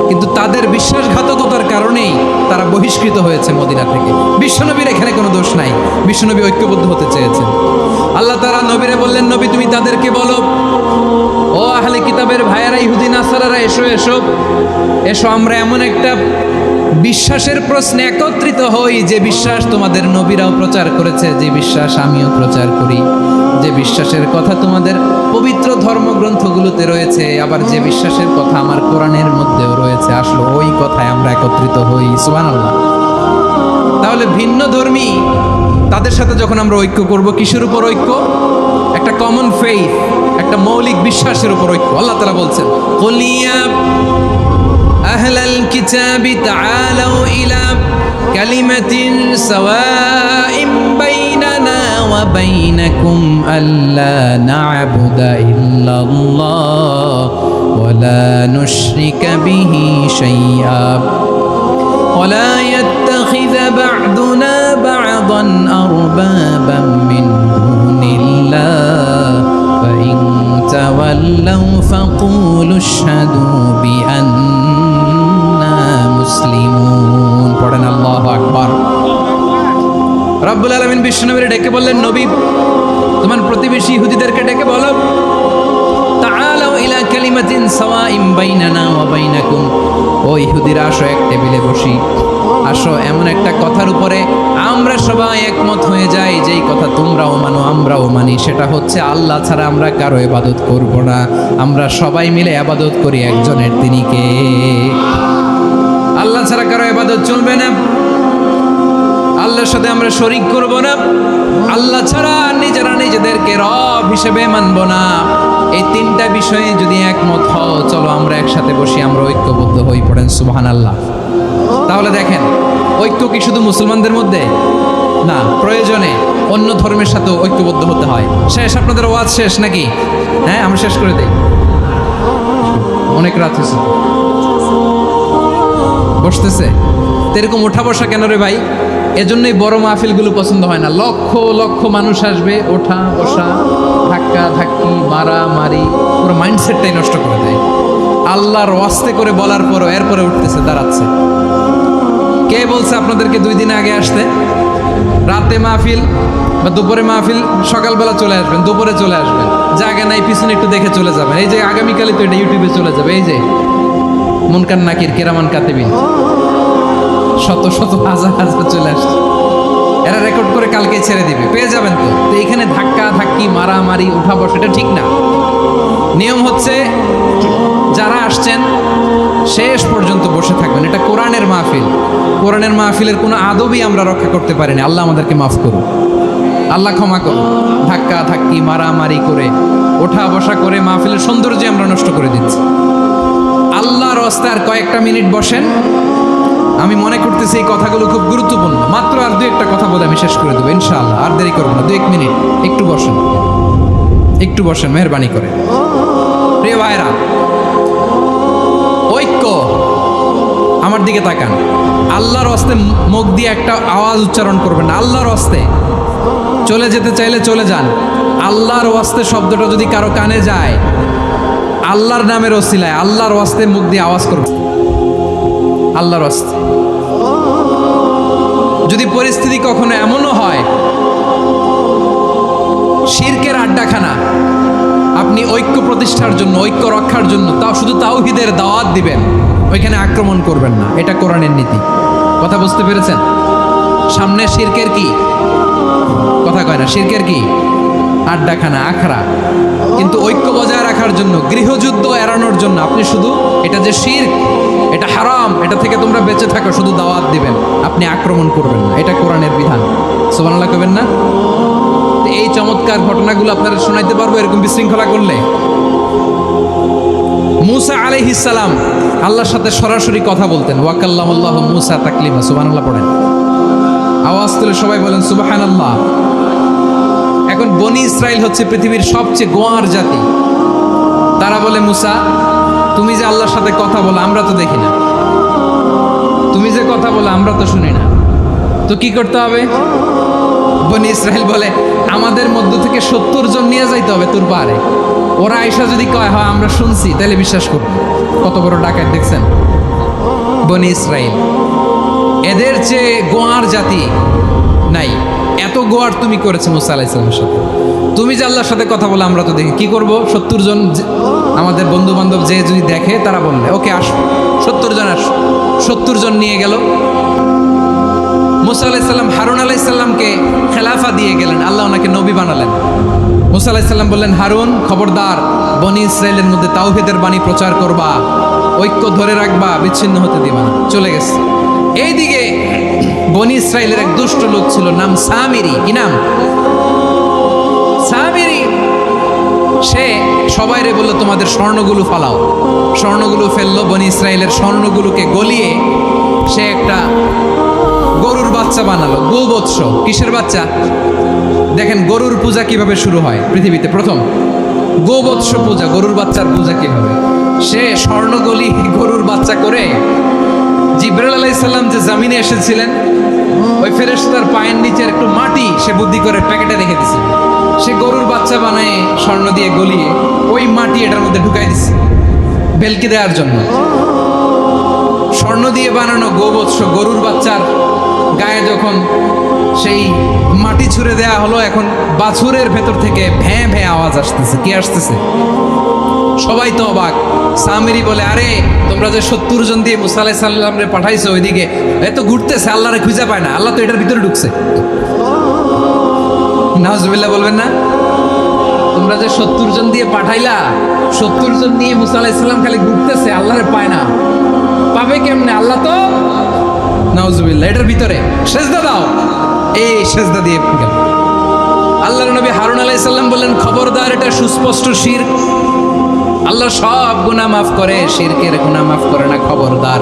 কিন্তু তাদের বিশ্বাসঘাতকতার কারণেই তারা বহিষ্কৃত হয়েছে মদিনা থেকে। বিশ্বনবীর এখানে কোনো দোষ নাই, বিশ্বনবী ঐক্যবদ্ধ হতে চেয়েছেন। আল্লাহ তাআলা নবীরে বললেন, নবী তুমি তাদেরকে বলো, ও আহলে কিতাবের ভাইয়েরা, ইহুদি নাসারারা, এসো এসো এসো, আমরা এমন একটা বিশ্বাসের প্রশ্নে একত্রিত হই, যে বিশ্বাস তোমাদের নবীরাও প্রচার করেছে, যে বিশ্বাস আমিও প্রচার করি, যে বিশ্বাসের কথা তোমাদের পবিত্র ধর্মগ্রন্থগুলোতে রয়েছে, আবার যে বিশ্বাসের কথা আমার কোরআনের মধ্যেও রয়েছে, আসলে ওই কথায় আমরা একত্রিত হই। সুবহানাল্লাহ। তাহলে ভিন্ন ধর্মী তাদের সাথে যখন আমরা ঐক্য করব, কিসের উপর ঐক্য? একটা কমন ফেইথ, একটা মৌলিক বিশ্বাসের উপর ঐক্য। আল্লাহ তাআলা বলছেন, কুলিয়া আহলাল কিতাবি তাআলাউ ইলা কালিমাতিন সাওয়াইম বাইনানা ওয়া বাইনাকুম আল্লা না'বুদা ইল্লাল্লাহ ওয়া লা নুশরিকা বিহি শাইআ ওয়া লা ইয়াত্তাখিযা বা'দুনা বা'দান আরবাবাম মিন দুনিল্লাহ ফা ইন তাওয়াল্লাউ ফাকুলু আশহাদু বিআন্না মুসলিমুন। পড়েন আল্লাহু আকবার। রব্বুল আলামিন বিশ্বনবীকে ডেকে বললেন, নবী তোমার প্রতিবেশী ইহুদিদেরকে ডেকে বলো, তাআলাউ ইলা কালিমাতিন সাওয়াইম বাইনানা ওয়া বাইনাকুম, ও ইহুদিরা আসো, এক টেবিলে বসি, আসো এমন একটা কথার উপরে আমরা সবাই একমত হয়ে যাই, যেই কথা তোমরাও মানো আমরাও মানি, সেটা হচ্ছে আল্লাহ ছাড়া আমরা কারো ইবাদত করব না, আমরা সবাই মিলে ইবাদত করি একজনের, তিনি কে? আল্লাহ ছাড়া কারো ইবাদত চলবে না, আল্লাহর সাথে আমরা শরীক করব না, আল্লাহ ছাড়া নিজেরা নিজেদেরকে রব হিসেবে মানব না। এই তিনটা বিষয়ে যদি একমত হও, চলো আমরা একসাথে বসি, আমরা ঐক্যবদ্ধ হই। পড়েন সুবহানাল্লাহ। তাহলে দেখেন, ঐক্য কি শুধু মুসলমানদের মধ্যে না, প্রয়োজনে অন্য ধর্মের সাথেও ঐক্যবদ্ধ হতে হয়। শেষ, আপনাদের ওয়াজ শেষ নাকি? হ্যাঁ, আমরা শেষ করে দেই, অনেক রাত হয়েছে। বসতেছে তো এরকম ওঠা বসা কেন রে ভাই? এজন্যই বড় মাহফিলগুলো পছন্দ হয় না। লক্ষ লক্ষ মানুষ আসবে, ওঠা বসা, ধাক্কা ধাক্কি, মারামারি, পুরো মাইন্ডসেটটাই নষ্ট করে দেয়। আল্লাহর ওয়াস্তে করে বলার পরও এরপরে উঠতেছে, দাঁড়াচ্ছে। কে বলছে আপনাদেরকে 2 দিন আগে আসতে? রাতে মাহফিল বা দুপুরে মাহফিল, সকালবেলা চলে আসবেন, দুপুরে চলে আসবেন, জায়গা নাই পিছনে একটু দেখে চলে যাবেন। এই যে আগামীকালই তো এটা ইউটিউবে চলে যাবে। এই যে মুনকার নাকির, কেরামান কাতিবিন, শত শত হাজার হাজার চলে আসছে, এরা রেকর্ড করে কালকে ছেড়ে দিবে, পেয়ে যাবেন তো। তো এইখানে ধাক্কা ধাক্কি, মারামারি, উঠা বসা, এটা ঠিক না। নিয়ম হচ্ছে যারা আসছেন শেষ পর্যন্ত বসে থাকবেন। এটা কোরআনের মাহফিল, কোরআনের মাহফিলের কোনো আদবই আমরা রক্ষা করতে পারিনি। আল্লাহ আমাদেরকে মাফ করুন, আল্লাহ ক্ষমা করুন। ধাক্কা ধাক্কি, মারামারি করে, ওঠা বসা করে মাহফিলের সৌন্দর্য আমরা নষ্ট করে দিচ্ছি। আল্লাহর রাস্তায় আর কয়েকটা মিনিট বসেন। আমি মনে করতেছি এই কথাগুলো খুব গুরুত্বপূর্ণ। মাত্র আর 2-1টা কথা বলে আমি শেষ করে দেবো ইনশাআল্লাহ, আর দেরি করবো না। 2-1 মিনিট একটু বসেন, একটু বসেন মেহরবানি করে। প্রিয় ভাইরা, ঐক্য, আমার দিকে তাকান। আল্লাহর হস্তে মুখ দিয়ে একটা আওয়াজ উচ্চারণ করবেন না। আল্লাহর হস্তে চলে যেতে চাইলে চলে যান। আল্লাহর ওয়াস্তে শব্দটা যদি কারো কানে যায়, আল্লাহর নামের ওসিলায় আল্লাহর ওয়াস্তে মুখ দিয়ে আওয়াজ করবে, আল্লাহর ওয়াস্তে। যদি পরিস্থিতি কখনো এমনও হয় শিরকের আড্ডাখানা, আপনি ঐক্য প্রতিষ্ঠার জন্য, ঐক্য রক্ষার জন্য তাও শুধু তাওহীদের দাওয়াত দিবেন, ওইখানে আক্রমণ করবেন না। এটা কোরআনের নীতি। কথা বুঝতে পেরেছেন? সামনে শিরকের কি কথা কয় না, শিরকের কি আড্ডাখানা, আখড়া। কিন্তু ঐক্য বজায় রাখার জন্য, গৃহযুদ্ধ এড়ানোর জন্য আপনি শুধু এটা যে শিরক, এটা হারাম, এটা থেকে তোমরা বেঁচে থাকো, শুধু দাওয়াত দিবেন, আপনি আক্রমণ করবেন না। এটা কোরআনের বিধান। সুবহানাল্লাহ কইবেন না? এই চমৎকার ঘটনাগুলো আপনারা শোনাইতে পারবো এরকম বিশৃঙ্খলা করলে। মুসা আলাইহিস সালাম আল্লাহর সাথে সরাসরি কথা বলতেন। ওয়াকাল্লামাল্লাহু মুসা তাকলিমা। সুবহানাল্লাহ পড়েন, আওয়াজ তুলে সবাই বলেন সুবহানাল্লাহ। এখন বনি ইসরাইল হচ্ছে পৃথিবীর সবচেয়ে গোয়ার জাতি। তারা বলে, মুসা তুমি যে আল্লাহর সাথে কথা বলো আমরা তো দেখি না, তুমি যে কথা বলো আমরা তো শুনি না, তো কি করতে হবে? বনি ইসরাইল বলে, আমাদের মধ্য থেকে 70 জন নিয়ে যাইতে হবে তোর পাহাড়ে। ওরা আয়সা যদি কয় হয় আমরা শুনছি, তাহলে বিশ্বাস করবো। কত বড় ডাকাত দেখছেন বনি ইসরাইল। এদের চেয়ে গোয়ার জাতি নাই। এত গোয়ার তুমি করেছে মুসা আলাইহিস সালামের সাথে। তুমি যে আল্লাহর সাথে কথা বলে আমরা তো দেখি, কি করব? 70 জন আমাদের বন্ধু বান্ধব যে যদি দেখে, তারা বললে ওকে আসো, 70 জন আসো। 70 জন নিয়ে গেল। মুসা আলাইহিস সালাম হারুন আলাইহিস সালামকে খেলাফা দিয়ে গেলেন, আল্লাহ ওনাকে নবী বানালেন। মুসা আলাইহিস সালাম বললেন, হারুন খবরদার, বনি ইসরাইলের মধ্যে তাওহীদের বাণী প্রচার করবা, ঐক্য ধরে রাখবা, বিচ্ছিন্ন হতে দিবা না। চলে গেছে। এইদিকে বনি ইসরাইলের এক দুষ্ট লোক ছিল, নাম সামিরি। কি নাম? সামিরি। সে সবাইরে বললো তোমাদের স্বর্ণগুলো ফালাও। স্বর্ণগুলো ফেললো। বনি ইসরাইলের স্বর্ণগুলোকে গলিয়ে সে একটা গরুর বাচ্চা বানালো। গোবৎস। কিসের বাচ্চা? দেখেন গরুর পূজা কিভাবে শুরু হয় পৃথিবীতে প্রথম। গোবৎস পূজা, গরুর বাচ্চার পূজা কিভাবে? সে স্বর্ণগলি গরুর বাচ্চা করে, জিবরাইল আলাইহিস সালাম যে জামিনে এসেছিলেন, ওই ফেরেশতার পায়ের নিচের একটু মাটি সে বুদ্ধি করে প্যাকেটে রেখে দিছে। সে গরুর বাচ্চা বানায় স্বর্ণ দিয়ে গলিয়ে ওই মাটি এটার মধ্যে ঢুকাই দিছে ভেলকি দেওয়ার জন্য। স্বর্ণ দিয়ে বানানো গোবৎস গরুর বাচ্চার গায়ে যখন সেই মাটি ছুঁড়ে দেয়া হলো, এখন বাছুরের ভেতর থেকে ভ্যাঁ ভ্যাঁ আওয়াজ আসতেছে। কি আসতেছে? সবাই তো অবাক। সামিরি বলে, আরে তোমরা যে 70 জন দিয়ে মুসা আলাইহিস সালামরে পাঠাইছো, ওইদিকে এত ঘুরতেছে, আল্লাহরে খুঁজে পায় না, আল্লাহ তো এটার ভিতরে ঢুকছে। নাউজুবিল্লাহ বলবেন না? তোমরা যে 70 জন দিয়ে পাঠাইলা, 70 জন নিয়ে মুসা আলাইহিস সালাম খালি ঘুরতেছে, আল্লাহরে পায় না। পাবে কেমনে? আল্লাহ তো নাউজুবিল্লাহ, এটার ভিতরে সেজদা দাও, এই সেজদা দিয়ে গেল। আল্লাহর নবী হারুন আলাইহিস সালাম বললেন, খবরদার, এটা সুস্পষ্ট শিরক। আল্লাহ সব গুনাহ মাফ করে, শিরকের গুনাহ মাফ করে না, খবরদার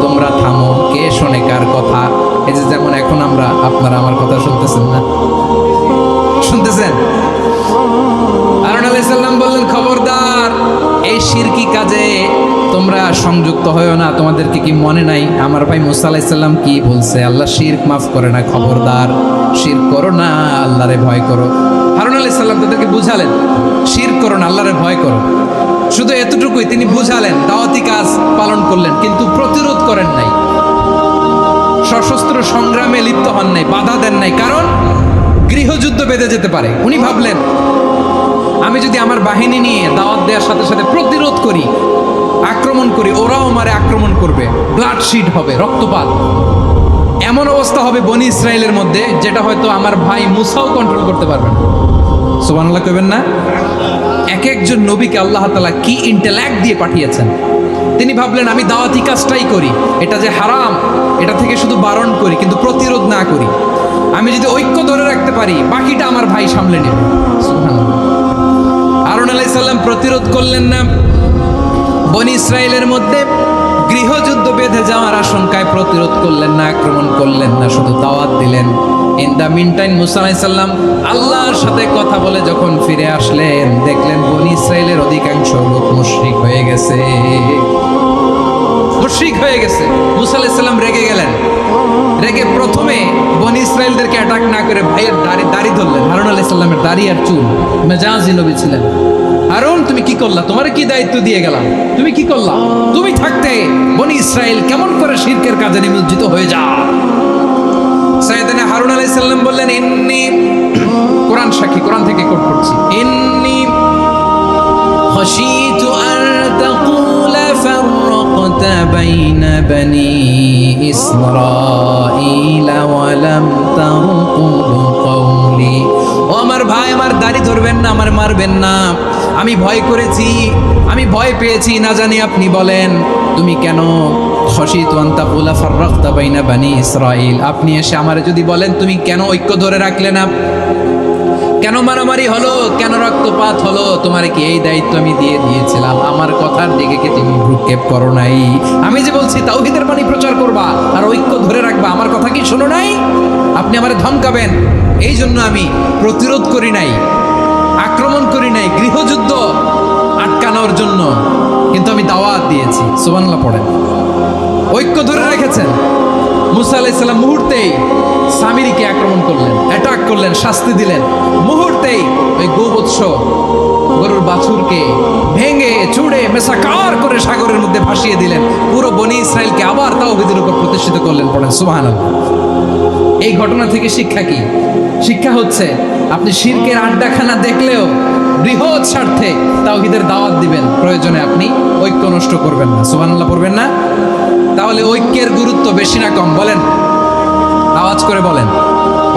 তোমরা থামো। কে শোনে কার কথা? এই যে যেমন এখন আপনারা আমার কথা শুনতেছেন না? শুনতেছেন? হারুন আলাইহিস সালাম বললেন, খবরদার, এই শিরকি কাজে তোমরা সংযুক্ত হয়েও না। তোমাদেরকে কি মনে নাই আমার ভাই মুসা আলাইহিস সালাম কি বলছে? আল্লাহ শিরক মাফ করে না, খবরদার শিরক করো না, আল্লাহরে ভয় করো। হারুন আলাইহিস সালাম তাদেরকে বুঝালেন, শিরক করো না, আল্লাহরে ভয় করো। শুধু এতটুকুই তিনি বুঝালেন, দাওয়াতি কাজ পালন করলেন, কিন্তু প্রতিরোধ করেন নাই, সশস্ত্র সংগ্রামে লিপ্ত হন নাই, বাধা দেন নাই, কারণ গৃহযুদ্ধ বেঁধে যেতে পারে। উনি ভাবলেন, আমি যদি আমার বাহিনী নিয়ে দাওয়াত দেওয়ার সাথে সাথে প্রতিরোধ করি, আক্রমণ করি, ওরাও আমারে আক্রমণ করবে, ব্লাডশিট হবে, রক্তপাত, এমন অবস্থা হবে বনি ইসরায়েলের মধ্যে যেটা হয়তো আমার ভাই মুসাও কন্ট্রোল করতে পারবে না। সুবহানাল্লাহ কইবেন না? এক একজন নবীকে আল্লাহ তাআলা কি ইন্টেলেক্ট দিয়ে পাঠিয়েছেন। তিনি ভাবলেন, আমি দাওয়াতি কাজটাই করি, এটা যে হারাম এটা থেকে শুধু বারণ করি, কিন্তু প্রতিরোধ না করি। আমি যদি ঐক্য ধরে রাখতে পারি, বাকিটা আমার ভাই সামলে নেবে। সুবহানাল্লাহ। হারুন আলাইহিস সালাম প্রতিরোধ করলেন না, বনি ইসরায়েলের মধ্যে গৃহযুদ্ধ বেঁধে যাওয়ার আশঙ্কায় প্রতিরোধ করলেন না, আক্রমণ করলেন না, শুধু দাওয়াত দিলেন। ইন দ্য মিন টাইম মুসা আলাইহিস সালাম আল্লাহর সাথে কথা বলে যখন ফিরে আসলেন, দেখলেন বনি ইসরায়েলের অধিকাংশ লোক মুশরিক হয়ে গেছে, মুশরিক হয়ে গেছে। মুসা আলাইহিস সালাম রেগে গেলেন, রেগে প্রথমে বনি ইসরায়েলদেরকে অ্যাটাক না করে ভাইয়ের দাড়ি ধরলেন। হারুন আলাইহিস সালামের দাড়ি আর চুল, মেজাজি নবী ছিলেন। হারুন, তুমি কি করলা? তোমার কি দায়িত্ব দিয়ে গেলাম, তুমি কি করলা? তুমি থাকতে বনি ইসরায়েল কেমন করে শিরকের কাজে নিমজ্জিত হয়ে যা। সাইয়েদনা হারুন আলাইহিস সালাম বললেন, ইন্নী, কোরআন সাক্ষী, কোরআন থেকে কোট করছি, ইন্নী খাশিতু আন তাকুলা ফাররাকতা বাইনা বনি ইসরাঈল ওয়া লাম তারকুব কওলি। ও আমার ভাই, আমার দাড়ি ধরবেন না, আমার মারবেন না। আমি ভয় করেছি, আমি ভয় পেয়েছি, না জানি আপনি বলেন তুমি কেন খাশিতু আন তাকুলা ফাররাকতা বাইনা বনি ইসরাঈল, আপনি এসে আমারে যদি বলেন তুমি কেন ঐক্য ধরে রাখলে না, কেন মারামারি হলো, কেন রক্তপাত হলো, তোমার কি এই দায়িত্ব আমি দিয়ে দিয়েছিলাম? আমার কথার দিকে কি তুমি ভ্রুক্ষেপ করো নাই? আমি যে বলছি তাওহীদের বাণী প্রচার করবা আর ঐক্য ধরে রাখবা, আমার কথা কি শোনো নাই? আপনি আমারে ধমকাবেন, এই জন্য আমি প্রতিরোধ করি নাই, আক্রমণ করি নাই, গৃহযুদ্ধ আটকানোর জন্য, কিন্তু আমি দাওয়াত দিয়েছি। সুবহানাল্লাহ পড়েন। ঐক্য ধরে রেখেছেন। মুসা আলাইহিস সালাম মুহূর্তেই সামিরীকে আক্রমণ করলেন, অ্যাটাক করলেন, শাস্তি দিলেন। মুহূর্তেই ওই গোবৎস গরুর বাছুরকে ভেঙে চুড়ে মেসাকার করে সাগরের মধ্যে ভাসিয়ে দিলেন। পুরো বনি ইসরায়েলকে আবার তাওহীদের উপর প্রতিষ্ঠিত করলেন। পড়েন সুবহানাল্লাহ। এই ঘটনা থেকে শিক্ষা কি? শিক্ষা হচ্ছে, আপনি শিরকের আড্ডাখানা দেখলেও বৃহৎ স্বার্থে তাওহীদের দাওয়াত দিবেন, প্রয়োজনে আপনি ঐক্য নষ্ট করবেন না। সুবহানাল্লাহ পড়বেন না? তাহলে ঐক্যের গুরুত্ব বেশি না কম? বলেন, আওয়াজ করে বলেন।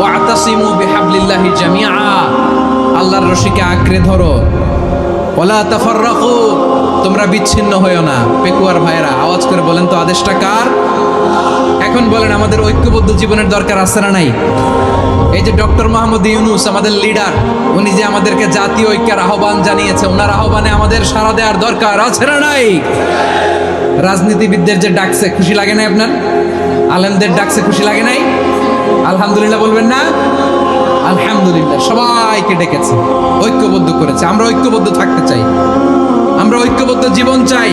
ওয়াতাসিমু বিহাবলিল্লাহি জামিআ, আল্লাহর রশিকে আঁকড়ে ধরো। ওয়ালা তাফাররাকু, তোমরা বিচ্ছিন্ন হয়ো না। পেকুয়ার ভাইরা আওয়াজ করে বলেন তো, আদেশটা কার? এখন বলেন, আমাদের ঐক্যবদ্ধ জীবনের দরকার আছে না নাই? এই যে ডক্টর মোহাম্মদ ইউনূস আমাদের লিডার, উনি যে আমাদেরকে জাতীয় ঐক্যের আহ্বান জানিয়েছে, ওনার আহ্বানে আমাদের সাড়া দেওয়ার দরকার আছে না নাই? রাজনীতিবিদদের যে ডাকছে, খুশি লাগে নাই আপনার? আলেমদের ডাকছে, খুশি লাগে নাই? আলহামদুলিল্লাহ বলবেন না? আলহামদুলিল্লাহ, সবাইকে ডেকেছে, ঐক্যবদ্ধ করেছে। আমরা ঐক্যবদ্ধ থাকতে চাই, আমরা ঐক্যবদ্ধ জীবন চাই,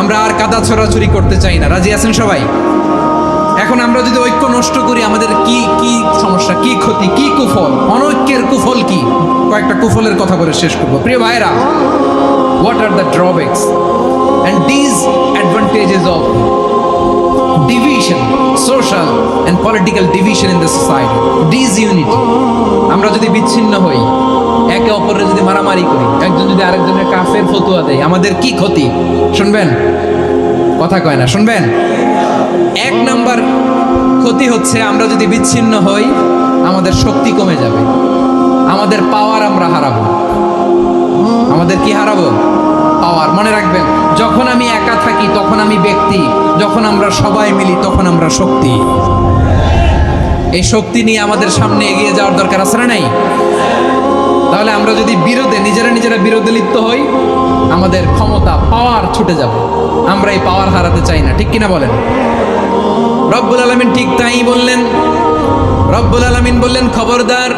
আমরা আর কাদা ছড়াছড়ি করতে চাই না। রাজি আছেন সবাই? এখন আমরা যদি ঐক্য নষ্ট করি, আমাদের কি কি সমস্যা, কি ক্ষতি, কি কুফল? অনৈক্যের কুফল কি? কয়েকটা কুফলের কথা বলে শেষ করবো। প্রিয় ভাইরা, what are the drawbacks and disadvantages of division, social and political division in the society? Disunity. আমরা যদি বিচ্ছিন্ন হই, একে অপরের যদি মারামারি করি, একজন যদি আরেকজনের কাফের ফতোয়া দেয়, আমাদের কি ক্ষতি? শুনবেন? কথা কয় না, শুনবেন? এক নাম্বার ক্ষতি হচ্ছে, আমরা যদি বিচ্ছিন্ন হই, আমাদের শক্তি কমে যাবে, আমাদের পাওয়ার আমরা হারাবো। আমাদের কি হারাবো? পাওয়ার। মনে রাখবেন, যখন আমি একা থাকি তখন আমি ব্যক্তি, যখন আমরা সবাই মিলি তখন আমরা শক্তি। এই শক্তি নিয়ে আমাদের সামনে এগিয়ে যাওয়ার দরকার আছে না নাই? তাহলে আমরা যদি নিজেরা বিরোধে লিপ্ত হই, আমাদের ক্ষমতা, পাওয়ার ছুটে যাবে। আমরা এই পাওয়ার হারাতে চাই না, ঠিক কিনা বলেন? রব্বুল আলামিন ঠিক তাই বললেন। রব্বুল আলামিন বললেন, খবরদার,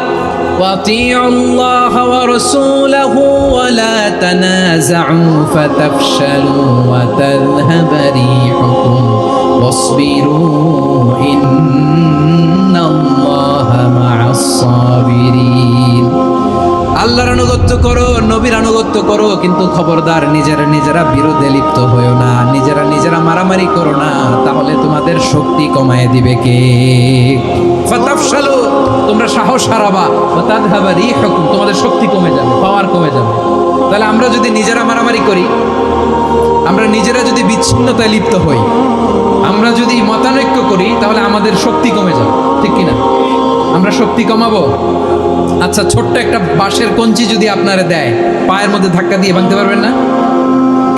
ওয়াতিউল্লাহ ওয়া রাসূলাহু ওয়া লা তানাযাউ ফাতাফশালু ওয়া তাযহাবা রিহুকুম ওয়াসবিরু ইন্নাল্লাহা মা'আস সাবিরিন। আল্লাহর আনুগত্য করো, নবীর আনুগত্য করো, কিন্তু খবরদার নিজেরা বিরোধে লিপ্ত হয়েও না, নিজেরা মারামারি করো না, তাহলে তোমাদের শক্তি কমায় দিবে কে? ফাতাফশালু, তোমরা সাহস হারাবা, ওয়া তাযহাবা রিহুকুম, তোমাদের শক্তি কমে যাবে, পাওয়ার কমে যাবে। তাহলে আমরা যদি নিজেরা মারামারি করি, আমরা নিজেরা যদি বিচ্ছিন্নতায় লিপ্ত হই, আমরা যদি মতানৈক্য করি, তাহলে আমাদের শক্তি কমে যাবে, ঠিক কিনা? আমরা শক্তি কমাবো। আচ্ছা, ছোট্ট একটা বাঁশের কঞ্চি যদি আপনারে দেয়, পায়ের মধ্যে ধাক্কা দিয়ে ভাঙতে পারবেন না?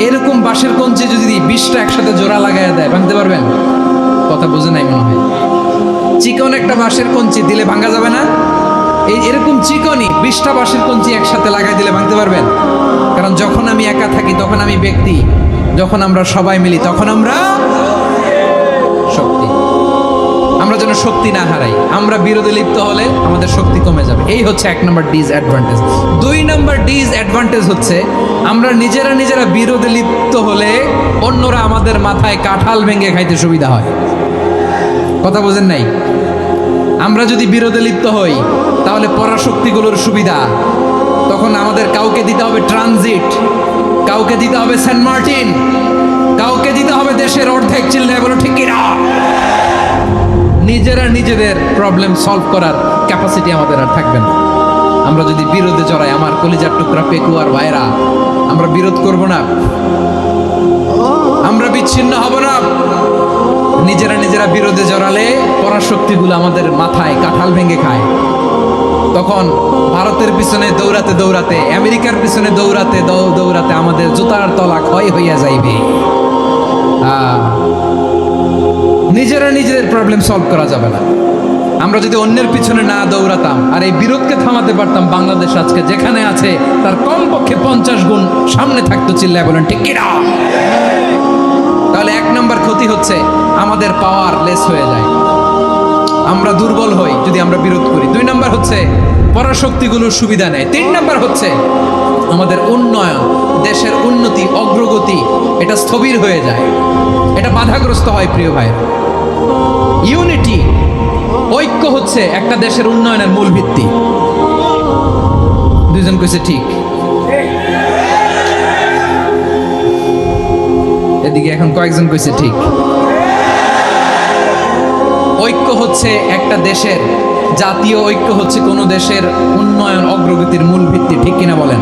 এরকম বাঁশের কঞ্চি যদি 20টা একসাথে জোড়া লাগায় দেয়, ভাঙতে পারবেন? কথা বুঝে নাই মনে হয়। চিকন একটা বাঁশের কঞ্চি দিলে ভাঙা যাবে না? এরকম চিকনই 20টা বাঁশের কঞ্চি একসাথে লাগাই দিলে ভাঙতে পারবেন? কারণ যখন আমি একা থাকি তখন আমি ব্যক্তি, যখন আমরা সবাই মিলি তখন আমরা শক্তি। আমরা যেন শক্তি না হারাই। আমরা বিরোধে লিপ্ত হলে আমাদের শক্তি কমে যাবে। এই হচ্ছে 1 নম্বর ডিসঅ্যাডভান্টেজ। 2 নম্বর ডিসঅ্যাডভান্টেজ হচ্ছে, আমরা নিজেরা বিরোধে লিপ্ত হলে অন্যরা আমাদের মাথায় কাঁঠাল ভেঙে খাইতে সুবিধা হয়। কথা বোঝেন নাই? আমরা যদি বিরোধে লিপ্ত হই, তাহলে পরাশক্তিগুলোর সুবিধা, তখন আমাদের কাউকে দিতে হবে ট্রানজিট, কাউকে দিতে হবে সেন্ট মার্টিন, কাউকে দিতে হবে দেশের অর্ধেক। চিল্লায় বলো ঠিক কিনা? নিজেদের প্রবলেম সলভ করার ক্যাপাসিটি আমাদের আর থাকবে না। আমরা যদি বিরোধে জড়াই, আমার কলিজার টুকরা পেকুয়ার ভাইরা, আমরা বিরোধ করব না, আমরা বিচ্ছিন্ন হব না। নিজেরা বিরোধে জড়ালে পরাশক্তিগুলো আমাদের মাথায় কাঁঠাল ভেঙে খায়। তখন ভারতের পিছনে দৌড়াতে, আমেরিকার পিছনে দৌড়াতে আমাদের জুতার তলা ক্ষয় হইয়া যাইবে। নিজেদের প্রবলেম সলভ করা যাবে না। আমরা যদি অন্যের পিছনে না দৌড়াতাম আর এই বিরোধকে থামাতে পারতাম, বাংলাদেশ আজকে যেখানে আছে তার কমপক্ষে 50 গুণ সামনে থাকতো। চিল্লায় বলেন ঠিক কিনা? তাহলে 1 নম্বর ক্ষতি হচ্ছে, আমাদের পাওয়ার লেস হয়ে যায়, আমরা দুর্বল হই যদি আমরা বিরোধ করি। 2 নম্বর হচ্ছে, পরাশক্তিগুলোর সুবিধা নেয়। 3 নম্বর হচ্ছে, আমাদের উন্নয়ন, দেশের উন্নতি, অগ্রগতি, এটা স্থবির হয়ে যায়, এটা বাধাগ্রস্ত হয়। প্রিয় ভাই, ইউনিটি, ঐক্য হচ্ছে একটা দেশের উন্নয়নের মূল ভিত্তি। 2 জন কইছে ঠিক। এদিকে এখন কয়েকজন কইছে ঠিক। ঐক্য হচ্ছে একটা দেশের, জাতীয় ঐক্য হচ্ছে কোনো দেশের উন্নয়ন, অগ্রগতির মূল ভিত্তি, ঠিক কিনা বলেন?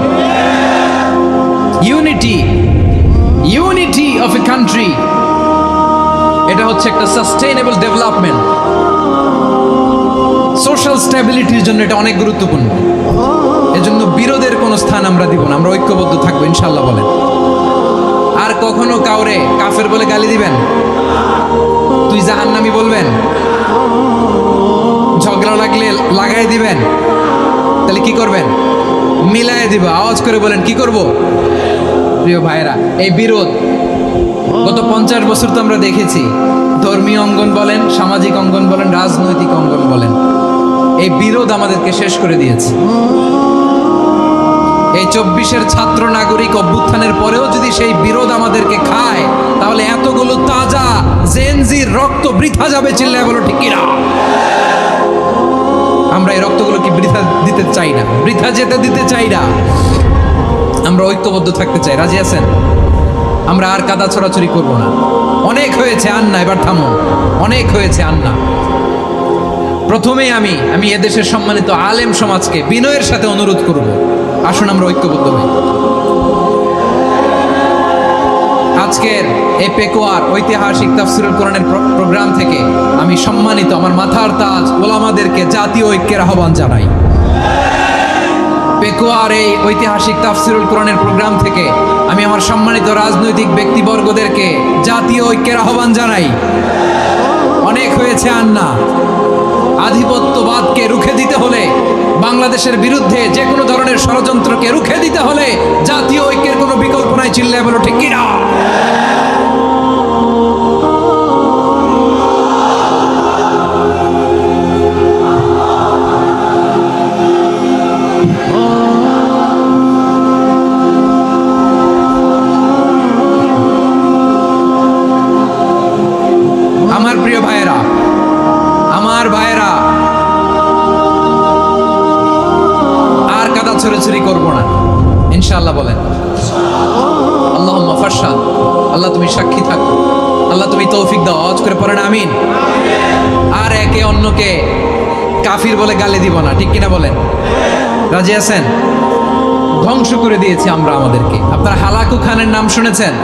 ইউনিটি অফ এ কান্ট্রি, এটা হচ্ছে একটা সাস্টেইনেবল ডেভেলপমেন্ট, সোশ্যাল স্ট্যাবিলিটির জন্য এটা অনেক গুরুত্বপূর্ণ। এজন্য বিরোধের কোনো স্থান আমরা দিব না, আমরা ঐক্যবদ্ধ থাকবো ইনশাআল্লাহ বলেন। আর কখনো কাউরে কাফের বলে গালি দিবেন, তুই জাহান্নামী বলবেন, ঝগড়া লাগলে লাগাই দিবেন, তাহলে কি করবেন? মিলায় দিব। আওয়াজ করে বলেন, কি করব? প্রিয় ভাইরা, এই বিরোধ গত 50 বছর তো আমরা দেখেছি। ধর্মীয় অঙ্গন বলেন, সামাজিক অঙ্গন বলেন, রাজনৈতিক অঙ্গন বলেন, এই বিরোধ আমাদেরকে শেষ করে দিয়েছে। এই 24-এর ছাত্র নাগরিক অভ্যুত্থানের পরেও যদি সেই বিরোধ আমাদেরকে খায়, তাহলে এতগুলো তাজা জেনজির রক্ত বৃথা যাবে। চিল্লায় বলো ঠিক কিনা? আমরা এই রক্তগুলোকে বৃথা দিতে চাই না, বৃথা যেতে দিতে চাই না। আমরা ঐক্যবদ্ধ থাকতে চাই। রাজি আছেন? আমরা আর কাদা ছড়াছড়ি করব না। অনেক হয়েছে, আন্না, এবার থামো। অনেক হয়েছে, আন্না। প্রথমেই আমি এদেশের সম্মানিত আলেম সমাজকে বিনয়ের সাথে অনুরোধ করব, আসুন আমরা ঐক্যবদ্ধ হই। আজকের এই পেকুয়ার ঐতিহাসিক তাফসীরুল কোরআনের প্রোগ্রাম থেকে আমি সম্মানিত আমার মাথার তাজ ওলামাদেরকে জাতীয় ঐক্যের আহ্বান জানাই। পেকুয়ার এই ঐতিহাসিক তাফসীরুল কোরআনের প্রোগ্রাম থেকে আমি আমার সম্মানিত রাজনৈতিক ব্যক্তিবর্গদেরকে জাতীয় ঐক্যের আহ্বান জানাই। অনেক হয়েছে আর না। আধিপত্যবাদকে রুখে দিতে হলে, বাংলাদেশের বিরুদ্ধে যে কোনো ধরনের ষড়যন্ত্রকে রুখে দিতে হলে জাতীয় ঐক্যের কোনো বিকল্প নাই। চিল্লায় বলো ঠিক কিনা? আমার প্রিয় ভাইয়েরা, আমার ভাইয়েরা, আর কাদা ছড়াছড়ি করবো না ইনশাআল্লাহ। বলেন আল্লাহুম্মা ফাশহাদ। আল্লাহ তুমি সাক্ষী থাকো, আল্লাহ তুমি তৌফিক দাও। আওয়াজ করে পড়েন আমিন। আর একে অন্যকে কাফির বলে গালি দিব না, ঠিক কিনা বলেন? রাজি আছেন? ধ্বংস করে দিয়েছি আমরা আমাদেরকে। আপনারা হালাকু খানের নাম শুনেছেন?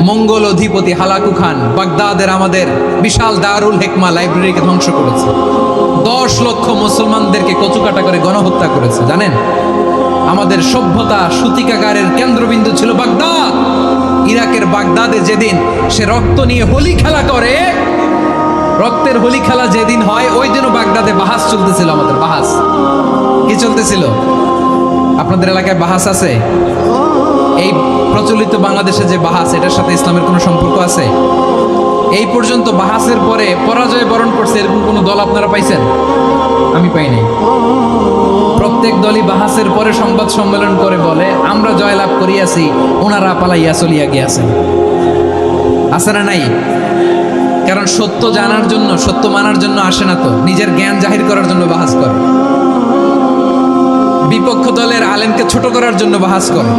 মঙ্গল অধিপতি হালাকু খান বাগদাদের আমাদের বিশাল দারুল হিকমা লাইব্রেরিকে ধ্বংস করেছে। 10 লক্ষ মুসলমানদেরকে কচুকাটা করে গণহত্যা করেছে। জানেন, আমাদের সভ্যতা সূতিকাগারের কেন্দ্রবিন্দু ছিল বাগদাদ। ইরাকের বাগদাদে যেদিন সে রক্ত নিয়ে হোলি খেলা করে, রক্তের হোলি খেলা যেদিন হয়, ওই দিনও বাগদাদে বাহাস চলতেছিল। আমাদের বাহাস কি চলতেছিল? আপনাদের এলাকায় বাহাস আছে? এই প্রচলিত বাংলাদেশে যে বাহাস, এটার সাথে ইসলামের কোনো সম্পর্ক আছে? এই পর্যন্ত বাহাসের পরে পরাজয় বরণ করছে এরকম কোনো দল আপনারা পাইছেন? আমি পাই নাই। প্রত্যেক দলই বাহাসের পরে সংবাদ সম্মেলন করে বলে আমরা জয়লাভ করিয়াছি, ওনারা পালাইয়া চলিয়া গিয়াছেন। আছে না নাই? কারণ সত্য জানার জন্য, সত্য মানার জন্য আসে না, তো নিজের জ্ঞান জাহির করার জন্য বাহাস করে। বিপক্ষ দলের আলেমকে ছোট করার জন্য বাহাস করে।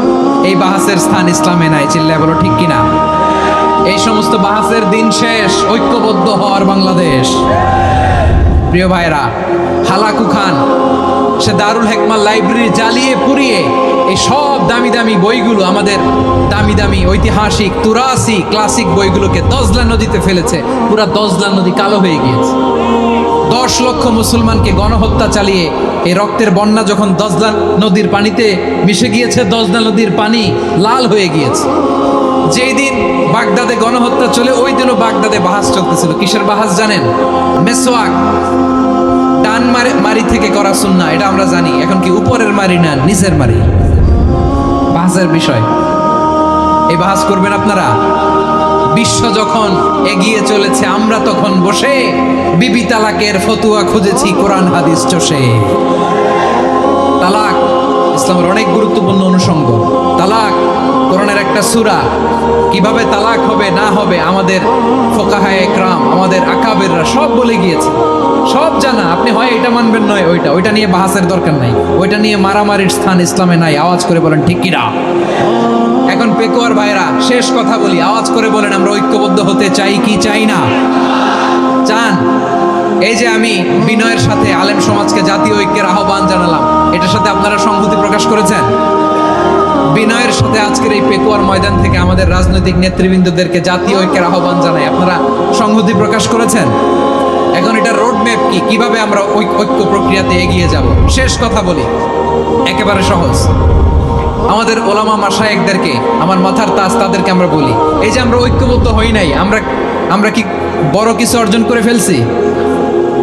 এই বাহাসের স্থান ইসলামে নাই। চিল্লায় বলো ঠিক কিনা? এই সমস্ত বাহাসের দিন শেষ। ঐক্যবদ্ধ হওয়ার বাংলাদেশ। প্রিয় ভাইরা, হালাকু খান সে দারুল হিকমা লাইব্রেরি জ্বালিয়ে পুড়িয়ে এই সব দামি দামি বইগুলো, আমাদের দামি দামি ঐতিহাসিক তুরাসি ক্লাসিক বইগুলোকে দজলা নদীতে ফেলেছে। পুরা দজলা নদী কালো হয়ে গিয়েছে। 10 লক্ষ মুসলমানকে গণহত্যা চালিয়ে এই রক্তের বন্যা যখন দজলা নদীর পানিতে মিশে গিয়েছে, দজলা নদীর পানি লাল হয়ে গিয়েছে। যেই দিন বাগদাদে গণহত্যা চলে, ওই দিনও বাগদাদে বাহাস চলতেছিল। কিসের বাহাস জানেন? মেসওয়াক, ডান মারি থেকে করা সুন্নাহ, এটা আমরা জানি। এখন কি উপরের মারি না নিচের মারি? বাহাসের বিষয়। এই বাহাস করবেন আপনারা? বিশ্ব যখন এগিয়ে চলেছে, আমরা তখন বসে বিবি তালাকের ফতুয়া খুঁজেছি কোরআন হাদিস চষে। তালাক ইসলামের অনেক গুরুত্বপূর্ণ অনুষঙ্গ। তালাক কোরআনের একটা সূরা। কিভাবে তালাক হবে না হবে আমাদের ফোকাহায়ে ইকরাম, আমাদের আকাবেররা সব বলে গিয়েছে, সব জানা। আপনি হয় এটা মানবেন, নয় ওইটা নিয়ে বাহাসের দরকার নাই। ওইটা নিয়ে মারামারির স্থান ইসলামে নাই। আওয়াজ করে বলেন ঠিক কিনা? এখন পেকুয়ার ভাইরা, শেষ কথা বলি, আওয়াজ করে বলেন আমরা ঐক্যবদ্ধ হতে চাই কি চাই না? চান? এই যে আমি বিনয়ের সাথে আলেম সমাজকে জাতীয় ঐক্যের আহ্বান জানালাম, এটার সাথে আপনারা সংহতি প্রকাশ করেছেন? বিনয়ের সাথে আজকের এই পেকুয়ার ময়দান থেকে আমাদের রাজনৈতিক নেতৃবৃন্দদেরকে জাতীয় ঐক্যের আহ্বান জানাই, আপনারা সংহতি প্রকাশ করেছেন? এখন এটা রোড ম্যাপ কি, কিভাবে আমরা ঐক্য প্রক্রিয়াতে এগিয়ে যাব? শেষ কথা বলি, একেবারে সহজ। আমাদের ওলামা মাশায়েখদেরকে, আমার মাথার তাজ, তাদেরকে আমরা বলি, এই যে আমরা ঐক্যবদ্ধ হই নাই, আমরা কি বড় কিছু অর্জন করে ফেলছি?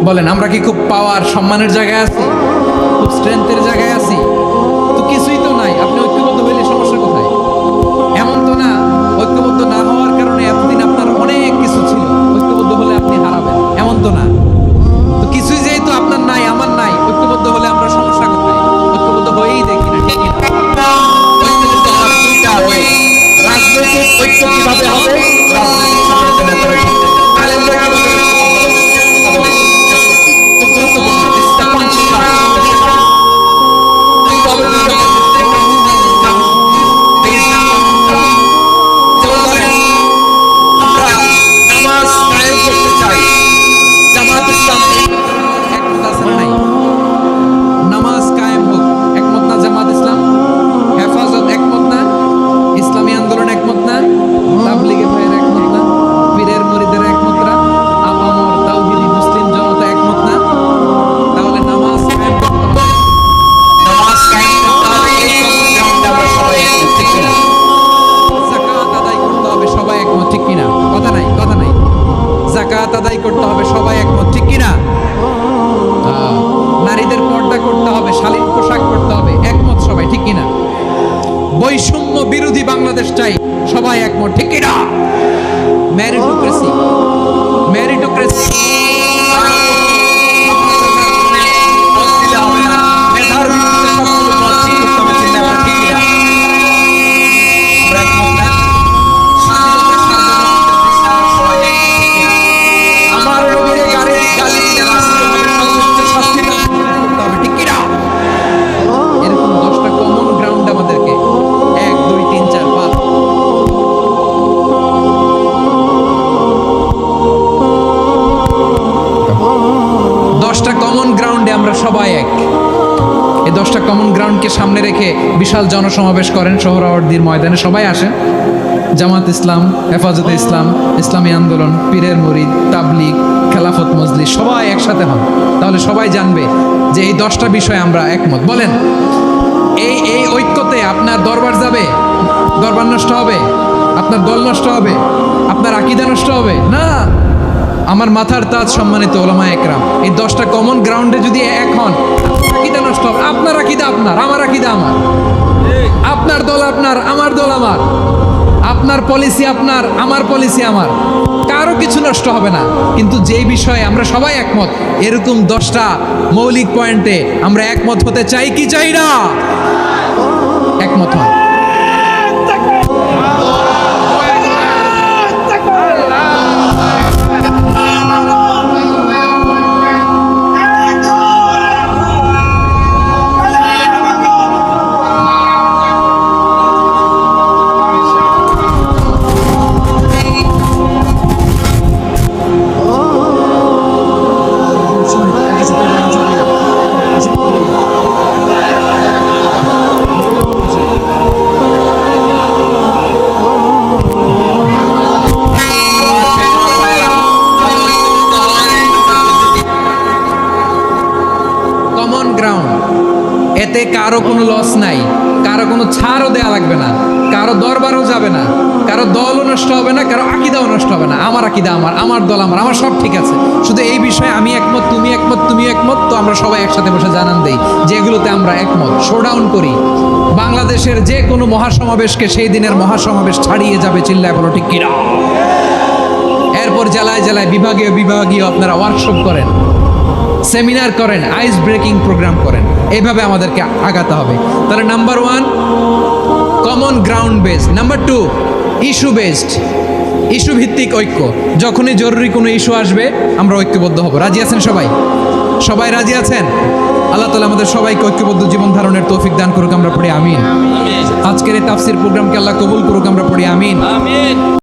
বলেন, আমরা কি খুব পাওয়ার সম্মানের জায়গায় আছি? খুব স্ট্রেংথের জায়গায় আছি? তো কিছুই তো নাই। আপনি ঐক্যবদ্ধ হইলে সমস্যা কোথায়? এমন তো না ঐক্যবদ্ধ না হওয়ার কারণে এতদিন আপনার অনেক কিছু ছিল, ঐক্যবদ্ধ হলে আপনি হারাবেন, এমন তো না। তো কিছুই যেহেতু আপনার নাই, আমার নাই, ঐক্যবদ্ধ হলে আমরা সমস্যা কোথায়? ঐক্যবদ্ধ হয়েই দেখি না, ঠিক না? রাজনৈতিক ঐক্য কিভাবে হবে? রাজনৈতিক সংগঠনের নেতারা ঠিক করবে। আলেমরা কিভাবে খুব গুরুত্বপূর্ণ। করতে হবে, সবাই একমত, ঠিক কিনা? নারীদের পর্দা করতে হবে, শালীন পোশাক করতে হবে, একমত সবাই, ঠিক কিনা? বৈষম্য বিরোধী বাংলাদেশ চাই, সবাই একমত, ঠিক কিনা? মেরিটোক্রেসি, মেরিটোক্রেসি আমরা সবাই এক। এই 10টা কমন গ্রাউন্ডকে সামনে রেখে বিশাল জনসমাবেশ করেন সোহরাওয়ার্দীর ময়দানে, সবাই আসেন। জামাত ইসলাম, হেফাজতে ইসলাম, ইসলামী আন্দোলন, পীরের মুরিদ, তাবলিগ, খেলাফত মজলিস, সবাই একসাথে হন, তাহলে সবাই জানবে যে এই 10টা বিষয়ে আমরা একমত। বলেন, এই ঐক্যতে আপনার দরবার যাবে, দরবার নষ্ট হবে, আপনার দল নষ্ট হবে, আপনার আকীদা নষ্ট হবে না। আমার মাথার তাজ সম্মানিত ওলামা একরাম, এই 10টা কমন গ্রাউন্ডে যদি এক হন, আকীদা নষ্ট হবে। আপনার আকীদা আপনার, আমার আকীদা আমার, আপনার দল আপনার, আমার দল আমার, আপনার পলিসি আপনার, আমার পলিসি আমার, কারো কিছু নষ্ট হবে না। কিন্তু যেই বিষয়ে আমরা সবাই একমত, এরকম 10টা মৌলিক পয়েন্টে আমরা একমত হতে চাই কি চাই না? একমত হন। এতে কারো কোনো লস নাই, কারো কোনো ছাড়ও দেয়া লাগবে না, কারো দরবারও যাবে না, কারো দলও নষ্ট হবে না, কারো আকীদাও নষ্ট হবে না। আমার আকীদা আমার, আমার দল আমার, আমার সব ঠিক আছে। শুধু এই বিষয়ে আমি একমত, তুমি একমত, তুমি একমত, তো আমরা সবাই একসাথে বসে জানান দেই যেগুলোতে আমরা একমত, শোডাউন করি। বাংলাদেশের যে কোনো মহাসমাবেশকে সেই দিনের মহাসমাবেশ ছাড়িয়ে যাবে, চিল্লায় বলো ঠিক কিনা? এরপর জেলায় জেলায়, বিভাগীয় বিভাগীয় আপনারা ওয়ার্কশপ করেন, সেমিনার করেন, আইস ব্রেকিং প্রোগ্রাম করেন, এইভাবে আমাদেরকে আগাতে হবে। তাহলে number 1 common ground based, number 2 issue based, issue ভিত্তিক ঐক্য। যখনই জরুরি কোনো ইস্যু আসবে আমরা ঐক্যবদ্ধ হব। রাজি আছেন সবাই? সবাই রাজি আছেন? আল্লাহ তাআলা আমাদের সবাইকে ঐক্যবদ্ধ জীবন ধারণের তৌফিক দান করুক, আমরা পড়ি আমিন। আজকের এই তাফসীর প্রোগ্রামকে আল্লাহ কবুল করুক, আমরা পড়ি আমিন।